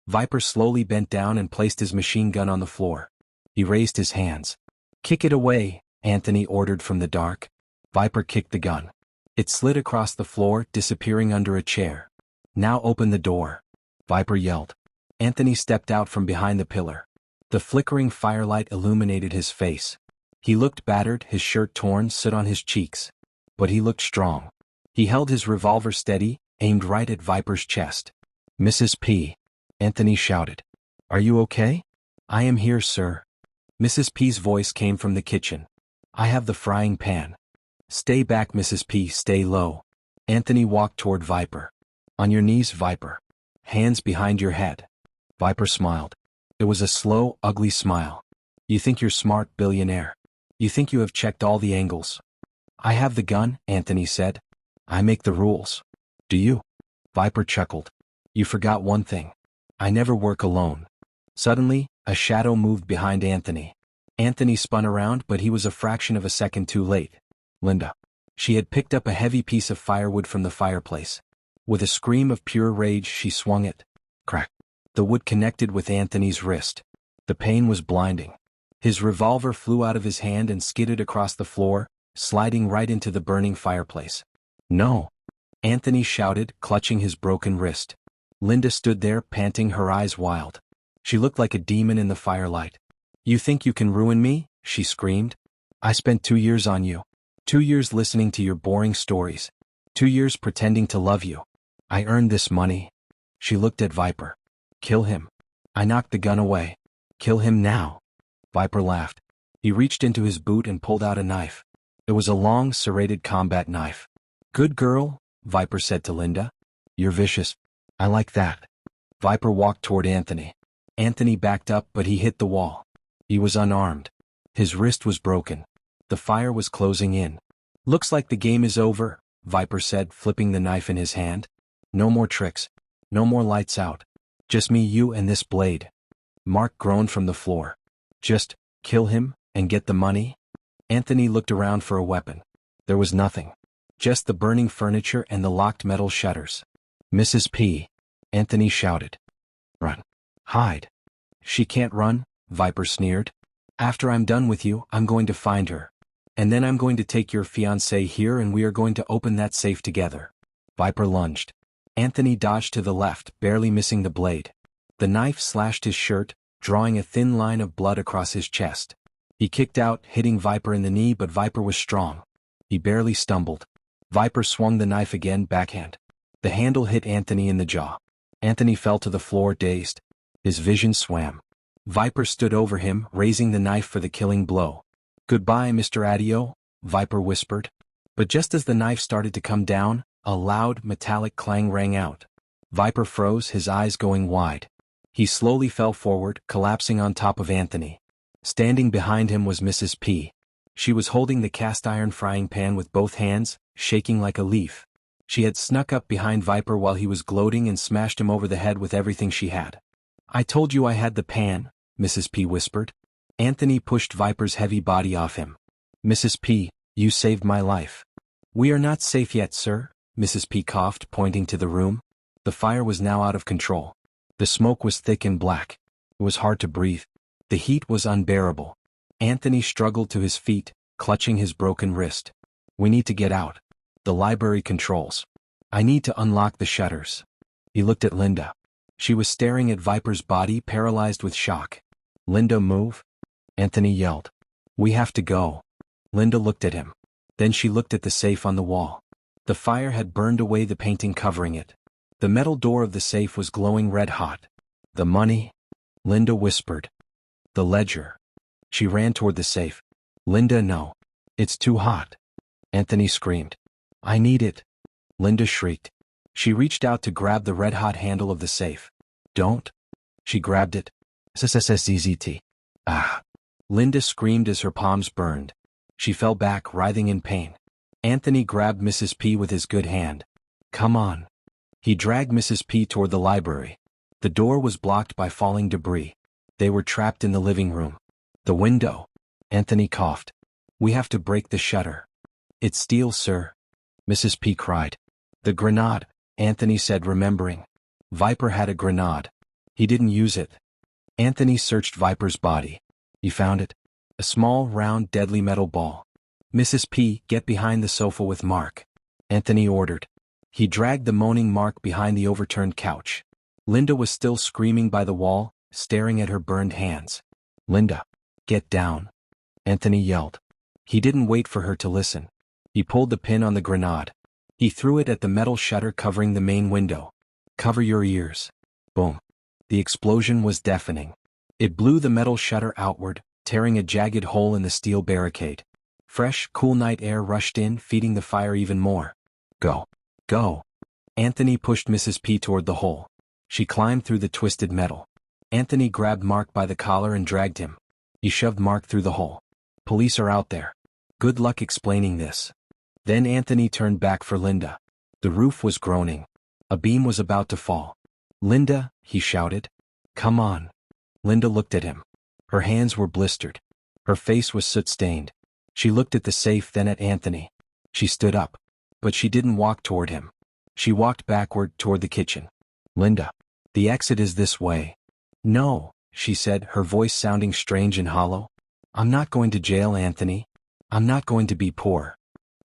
Viper slowly bent down and placed his machine gun on the floor. He raised his hands. Kick it away, Anthony ordered from the dark. Viper kicked the gun. It slid across the floor, disappearing under a chair. Now open the door. Viper yelled. Anthony stepped out from behind the pillar. The flickering firelight illuminated his face. He looked battered, his shirt torn, soot on his cheeks. But he looked strong. He held his revolver steady, aimed right at Viper's chest. Mrs. P. Anthony shouted. Are you okay? I am here, sir. Mrs. P's voice came from the kitchen. I have the frying pan. Stay back, Mrs. P, stay low. Anthony walked toward Viper. On your knees, Viper. Hands behind your head. Viper smiled. It was a slow, ugly smile. You think you're smart, billionaire. You think you have checked all the angles. I have the gun, Anthony said. I make the rules. Do you? Viper chuckled. You forgot one thing. I never work alone. Suddenly, a shadow moved behind Anthony. Anthony spun around, but he was a fraction of a second too late. Linda. She had picked up a heavy piece of firewood from the fireplace. With a scream of pure rage, she swung it. Crack. The wood connected with Anthony's wrist. The pain was blinding. His revolver flew out of his hand and skidded across the floor, sliding right into the burning fireplace. "No!" Anthony shouted, clutching his broken wrist. Linda stood there, panting, her eyes wild. She looked like a demon in the firelight. "You think you can ruin me?" she screamed. "I spent 2 years on you. 2 years listening to your boring stories. 2 years pretending to love you. I earned this money." She looked at Viper. "Kill him." I knocked the gun away. "Kill him now." Viper laughed. He reached into his boot and pulled out a knife. It was a long, serrated combat knife. "Good girl," Viper said to Linda. "You're vicious. I like that." Viper walked toward Anthony. Anthony backed up, but he hit the wall. He was unarmed. His wrist was broken. The fire was closing in. "Looks like the game is over," Viper said, flipping the knife in his hand. "No more tricks. No more lights out. Just me, you, and this blade." Mark groaned from the floor. "Just kill him and get the money?" Anthony looked around for a weapon. There was nothing. Just the burning furniture and the locked metal shutters. "Mrs. P," Anthony shouted. "Run. Hide." "She can't run," Viper sneered. "After I'm done with you, I'm going to find her. And then I'm going to take your fiancé here and we are going to open that safe together." Viper lunged. Anthony dodged to the left, barely missing the blade. The knife slashed his shirt, drawing a thin line of blood across his chest. He kicked out, hitting Viper in the knee, but Viper was strong. He barely stumbled. Viper swung the knife again, backhand. The handle hit Anthony in the jaw. Anthony fell to the floor, dazed. His vision swam. Viper stood over him, raising the knife for the killing blow. "Goodbye, Mr. Adio," Viper whispered. But just as the knife started to come down, a loud, metallic clang rang out. Viper froze, his eyes going wide. He slowly fell forward, collapsing on top of Anthony. Standing behind him was Mrs. P. She was holding the cast-iron frying pan with both hands, shaking like a leaf. She had snuck up behind Viper while he was gloating and smashed him over the head with everything she had. "I told you I had the pan," Mrs. P whispered. Anthony pushed Viper's heavy body off him. "Mrs. P, you saved my life." "We are not safe yet, sir," Mrs. P coughed, pointing to the room. The fire was now out of control. The smoke was thick and black. It was hard to breathe. The heat was unbearable. Anthony struggled to his feet, clutching his broken wrist. "We need to get out. The library controls. I need to unlock the shutters." He looked at Linda. She was staring at Viper's body, paralyzed with shock. "Linda, move," Anthony yelled. "We have to go." Linda looked at him. Then she looked at the safe on the wall. The fire had burned away the painting covering it. The metal door of the safe was glowing red hot. "The money?" Linda whispered. "The ledger." She ran toward the safe. "Linda, no. It's too hot." Anthony screamed. "I need it." Linda shrieked. She reached out to grab the red-hot handle of the safe. "Don't." She grabbed it. "SSSZZT. Ah." Linda screamed as her palms burned. She fell back, writhing in pain. Anthony grabbed Mrs. P with his good hand. "Come on." He dragged Mrs. P toward the library. The door was blocked by falling debris. They were trapped in the living room. "The window." Anthony coughed. "We have to break the shutter." "It's steel, sir," Mrs. P cried. "The grenade," Anthony said, remembering. Viper had a grenade. He didn't use it. Anthony searched Viper's body. He found it. A small, round, deadly metal ball. "Mrs. P, get behind the sofa with Mark," Anthony ordered. He dragged the moaning Mark behind the overturned couch. Linda was still screaming by the wall, staring at her burned hands. "Linda, get down," Anthony yelled. He didn't wait for her to listen. He pulled the pin on the grenade. He threw it at the metal shutter covering the main window. "Cover your ears." Boom. The explosion was deafening. It blew the metal shutter outward, tearing a jagged hole in the steel barricade. Fresh, cool night air rushed in, feeding the fire even more. "Go. Go." Anthony pushed Mrs. P toward the hole. She climbed through the twisted metal. Anthony grabbed Mark by the collar and dragged him. He shoved Mark through the hole. "Police are out there. Good luck explaining this." Then Anthony turned back for Linda. The roof was groaning. A beam was about to fall. "Linda," he shouted. "Come on." Linda looked at him. Her hands were blistered. Her face was soot-stained. She looked at the safe, then at Anthony. She stood up. But she didn't walk toward him. She walked backward toward the kitchen. "Linda, The exit is this way. No, she said, her voice sounding strange and hollow. I'm not going to jail, Anthony. I'm not going to be poor.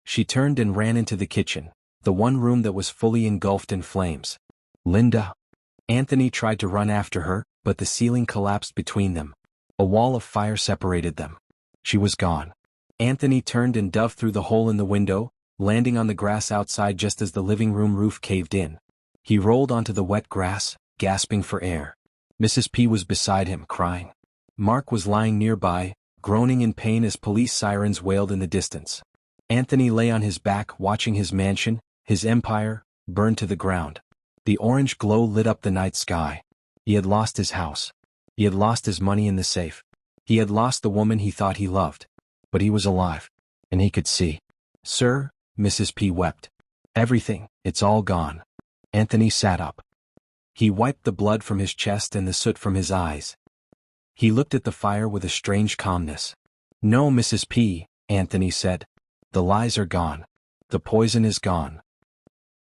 She turned and ran into the kitchen, the one room that was fully engulfed in flames. Linda. Anthony tried to run after her, but the ceiling collapsed between them. A wall of fire separated them. She was gone. Anthony turned and dove through the hole in the window, landing on the grass outside just as the living room roof caved in. He rolled onto the wet grass, gasping for air. Mrs. P was beside him, crying. Mark was lying nearby, groaning in pain as police sirens wailed in the distance. Anthony lay on his back watching his mansion, his empire, burn to the ground. The orange glow lit up the night sky. He had lost his house. He had lost his money in the safe. He had lost the woman he thought he loved. But he was alive. And he could see. Sir, Mrs. P wept. Everything, it's all gone. Anthony sat up. He wiped the blood from his chest and the soot from his eyes. He looked at the fire with a strange calmness. No, Mrs. P, Anthony said. The lies are gone. The poison is gone.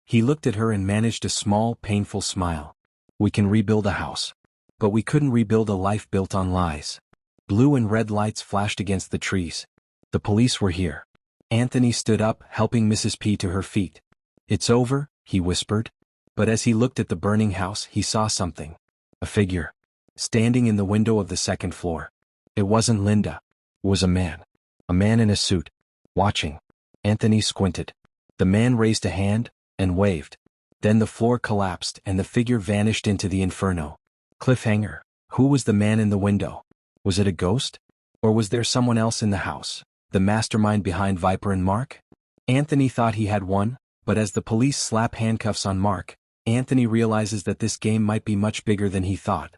He looked at her and managed a small, painful smile. We can rebuild a house. But we couldn't rebuild a life built on lies. Blue and red lights flashed against the trees. The police were here. Anthony stood up, helping Mrs. P to her feet. It's over, he whispered. But as he looked at the burning house, he saw something. A figure. Standing in the window of the second floor. It wasn't Linda. It was a man. A man in a suit. Watching. Anthony squinted. The man raised a hand and waved. Then the floor collapsed and the figure vanished into the inferno. Cliffhanger. Who was the man in the window? Was it a ghost? Or was there someone else in the house? The mastermind behind Viper and Mark? Anthony thought he had won, but as the police slap handcuffs on Mark, Anthony realizes that this game might be much bigger than he thought.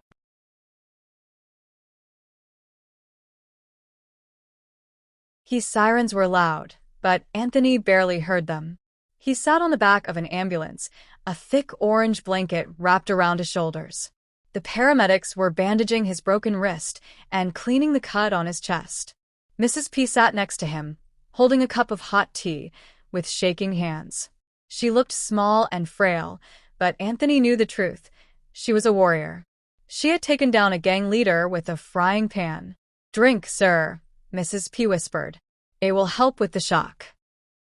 His sirens were loud, but Anthony barely heard them. He sat on the back of an ambulance, a thick orange blanket wrapped around his shoulders. The paramedics were bandaging his broken wrist and cleaning the cut on his chest. Mrs. P sat next to him, holding a cup of hot tea, with shaking hands. She looked small and frail, but Anthony knew the truth. She was a warrior. She had taken down a gang leader with a frying pan. "Drink, sir," Mrs. P whispered. "It will help with the shock."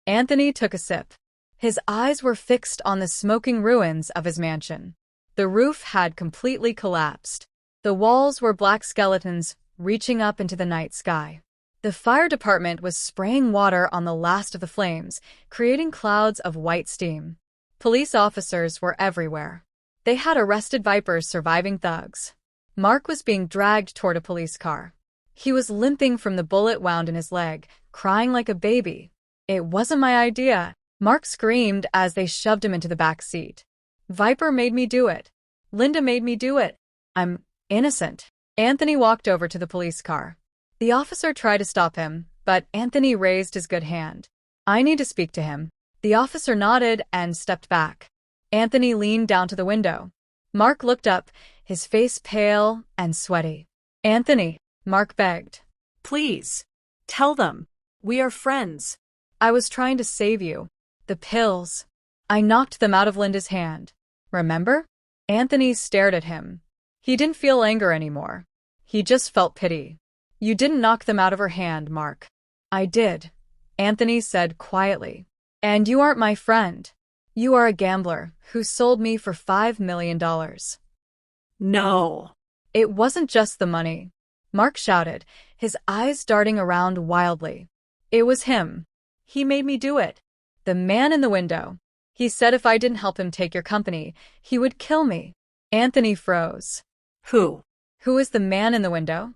Anthony took a sip. His eyes were fixed on the smoking ruins of his mansion. The roof had completely collapsed. The walls were black skeletons reaching up into the night sky. The fire department was spraying water on the last of the flames, creating clouds of white steam. Police officers were everywhere. They had arrested Viper's surviving thugs. Mark was being dragged toward a police car. He was limping from the bullet wound in his leg, crying like a baby. "It wasn't my idea," Mark screamed as they shoved him into the back seat. "Viper made me do it. Linda made me do it. I'm innocent." Anthony walked over to the police car. The officer tried to stop him, but Anthony raised his good hand. "I need to speak to him." The officer nodded and stepped back. Anthony leaned down to the window. Mark looked up, his face pale and sweaty. "Anthony," Mark begged. "Please, tell them. We are friends. I was trying to save you. The pills. I knocked them out of Linda's hand. Remember?" Anthony stared at him. He didn't feel anger anymore. He just felt pity. "You didn't knock them out of her hand, Mark." "I did," Anthony said quietly. "And you aren't my friend. You are a gambler who sold me for $5 million. "No." "It wasn't just the money," Mark shouted, his eyes darting around wildly. "It was him. He made me do it. The man in the window. He said if I didn't help him take your company, he would kill me." Anthony froze. "Who? Who is the man in the window?"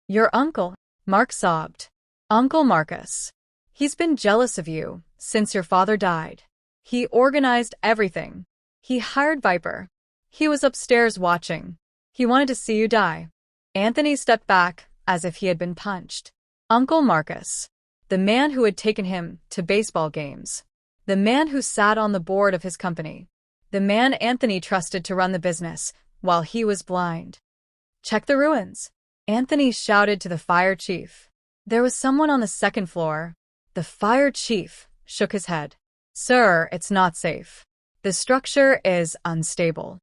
"Your uncle," Mark sobbed. "Uncle Marcus. He's been jealous of you since your father died. He organized everything. He hired Viper. He was upstairs watching. He wanted to see you die." Anthony stepped back as if he had been punched. Uncle Marcus. The man who had taken him to baseball games. The man who sat on the board of his company. The man Anthony trusted to run the business while he was blind. "Check the ruins," Anthony shouted to the fire chief. There was someone on the second floor. The fire chief shook his head. "Sir, it's not safe. The structure is unstable."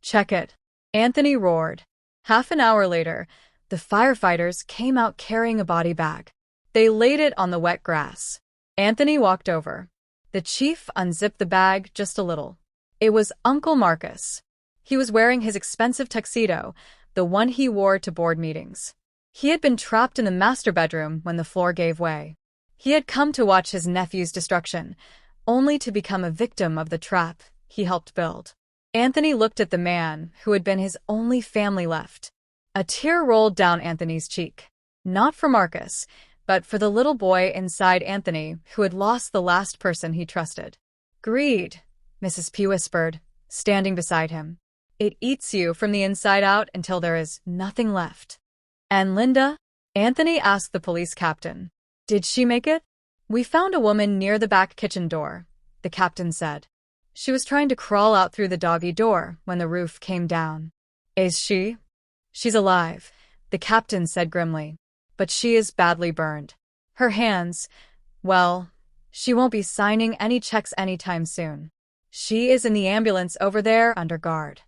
Check it. Anthony roared. Half an hour later, the firefighters came out carrying a body bag. They laid it on the wet grass. Anthony walked over. The chief unzipped the bag just a little. It was Uncle Marcus. He was wearing his expensive tuxedo, the one he wore to board meetings. He had been trapped in the master bedroom when the floor gave way. He had come to watch his nephew's destruction, only to become a victim of the trap he helped build. Anthony looked at the man who had been his only family left. A tear rolled down Anthony's cheek. Not for Marcus, but for the little boy inside Anthony who had lost the last person he trusted. Greed, Mrs. P whispered, standing beside him. It eats you from the inside out until there is nothing left. And Linda? Anthony asked the police captain. Did she make it? We found a woman near the back kitchen door, the captain said. She was trying to crawl out through the doggy door when the roof came down. Is she? She's alive, the captain said grimly. But she is badly burned. Her hands, well, she won't be signing any checks anytime soon. She is in the ambulance over there under guard.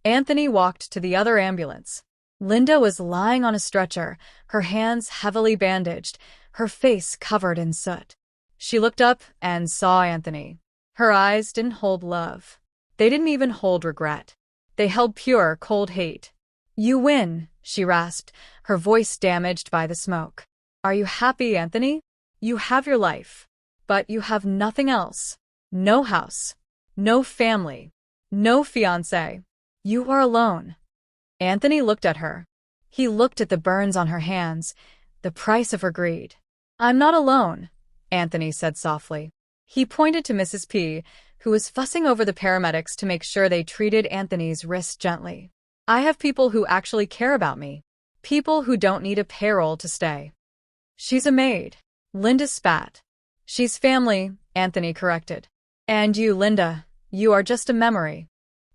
Anthony walked to the other ambulance. Linda was lying on a stretcher, her hands heavily bandaged, her face covered in soot. She looked up and saw Anthony. Her eyes didn't hold love. They didn't even hold regret. They held pure, cold hate. You win, she rasped, her voice damaged by the smoke. Are you happy, Anthony? You have your life. But you have nothing else. No house. No family. No fiancé. You are alone. Anthony looked at her. He looked at the burns on her hands, the price of her greed. I'm not alone, Anthony said softly. He pointed to Mrs. P, who was fussing over the paramedics to make sure they treated Anthony's wrist gently. I have people who actually care about me. People who don't need a payroll to stay. She's a maid. Linda spat. She's family, Anthony corrected. And you, Linda, you are just a memory.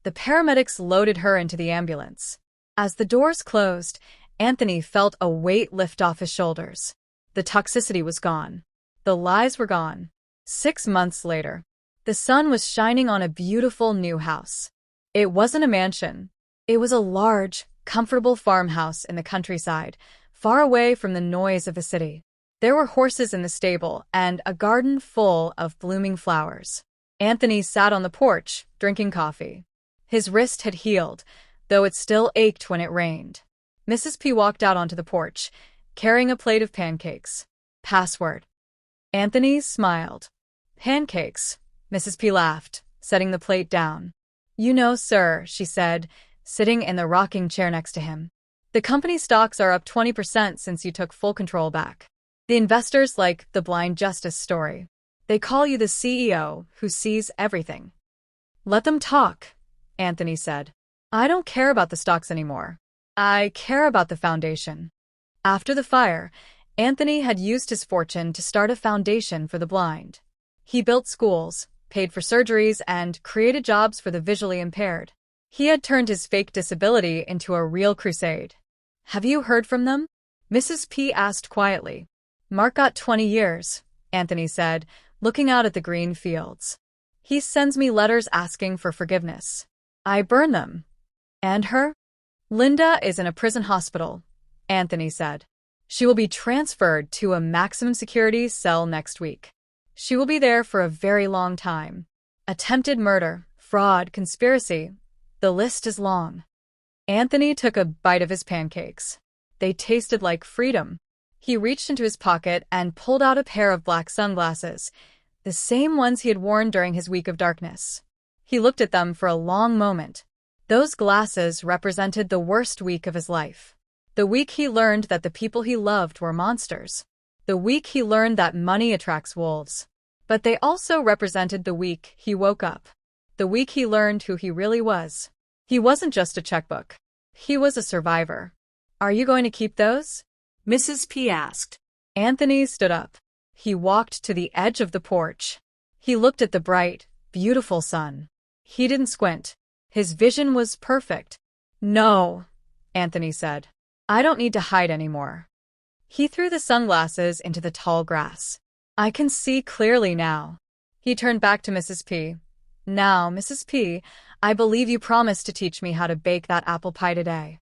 The paramedics loaded her into the ambulance. As the doors closed, Anthony felt a weight lift off his shoulders. The toxicity was gone. The lies were gone. 6 months later, the sun was shining on a beautiful new house. It wasn't a mansion. It was a large, comfortable farmhouse in the countryside, far away from the noise of the city. There were horses in the stable and a garden full of blooming flowers. Anthony sat on the porch, drinking coffee. His wrist had healed, though it still ached when it rained. Mrs. P walked out onto the porch, carrying a plate of pancakes. Password. Anthony smiled. Pancakes, Mrs. P laughed, setting the plate down. You know, sir, she said, sitting in the rocking chair next to him. The company stocks are up 20% since you took full control back. The investors like the blind justice story. They call you the CEO who sees everything. Let them talk, Anthony said. I don't care about the stocks anymore. I care about the foundation. After the fire, Anthony had used his fortune to start a foundation for the blind. He built schools, paid for surgeries, and created jobs for the visually impaired. He had turned his fake disability into a real crusade. Have you heard from them? Mrs. P asked quietly. Mark got 20 years, Anthony said, looking out at the green fields. He sends me letters asking for forgiveness. I burn them. And her? Linda is in a prison hospital, Anthony said. She will be transferred to a maximum security cell next week. She will be there for a very long time. Attempted murder, fraud, conspiracy. The list is long. Anthony took a bite of his pancakes. They tasted like freedom. He reached into his pocket and pulled out a pair of black sunglasses, the same ones he had worn during his week of darkness. He looked at them for a long moment. Those glasses represented the worst week of his life. The week he learned that the people he loved were monsters. The week he learned that money attracts wolves. But they also represented the week he woke up. The week he learned who he really was. He wasn't just a checkbook. He was a survivor. Are you going to keep those? Mrs. P asked. Anthony stood up. He walked to the edge of the porch. He looked at the bright, beautiful sun. He didn't squint. His vision was perfect. No, Anthony said. I don't need to hide anymore. He threw the sunglasses into the tall grass. I can see clearly now. He turned back to Mrs. P. Now, Mrs. P, I believe you promised to teach me how to bake that apple pie today.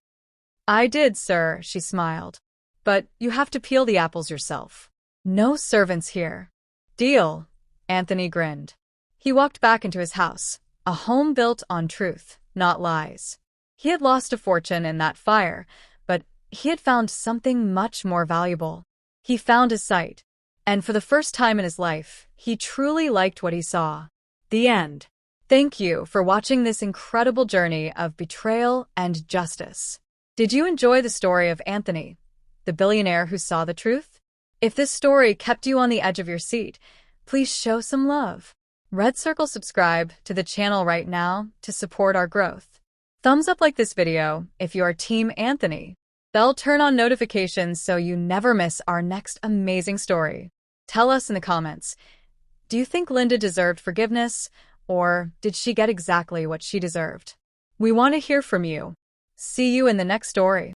I did, sir, she smiled. But you have to peel the apples yourself. No servants here. Deal, Anthony grinned. He walked back into his house, a home built on truth, not lies. He had lost a fortune in that fire, but he had found something much more valuable. He found his sight, and for the first time in his life, he truly liked what he saw. The end. Thank you for watching this incredible journey of betrayal and justice. Did you enjoy the story of Anthony, the billionaire who saw the truth? If this story kept you on the edge of your seat, please show some love. Red circle subscribe to the channel right now to support our growth. Thumbs up like this video if you are Team Anthony. Bell turn on notifications so you never miss our next amazing story. Tell us in the comments, do you think Linda deserved forgiveness, or did she get exactly what she deserved? We want to hear from you. See you in the next story.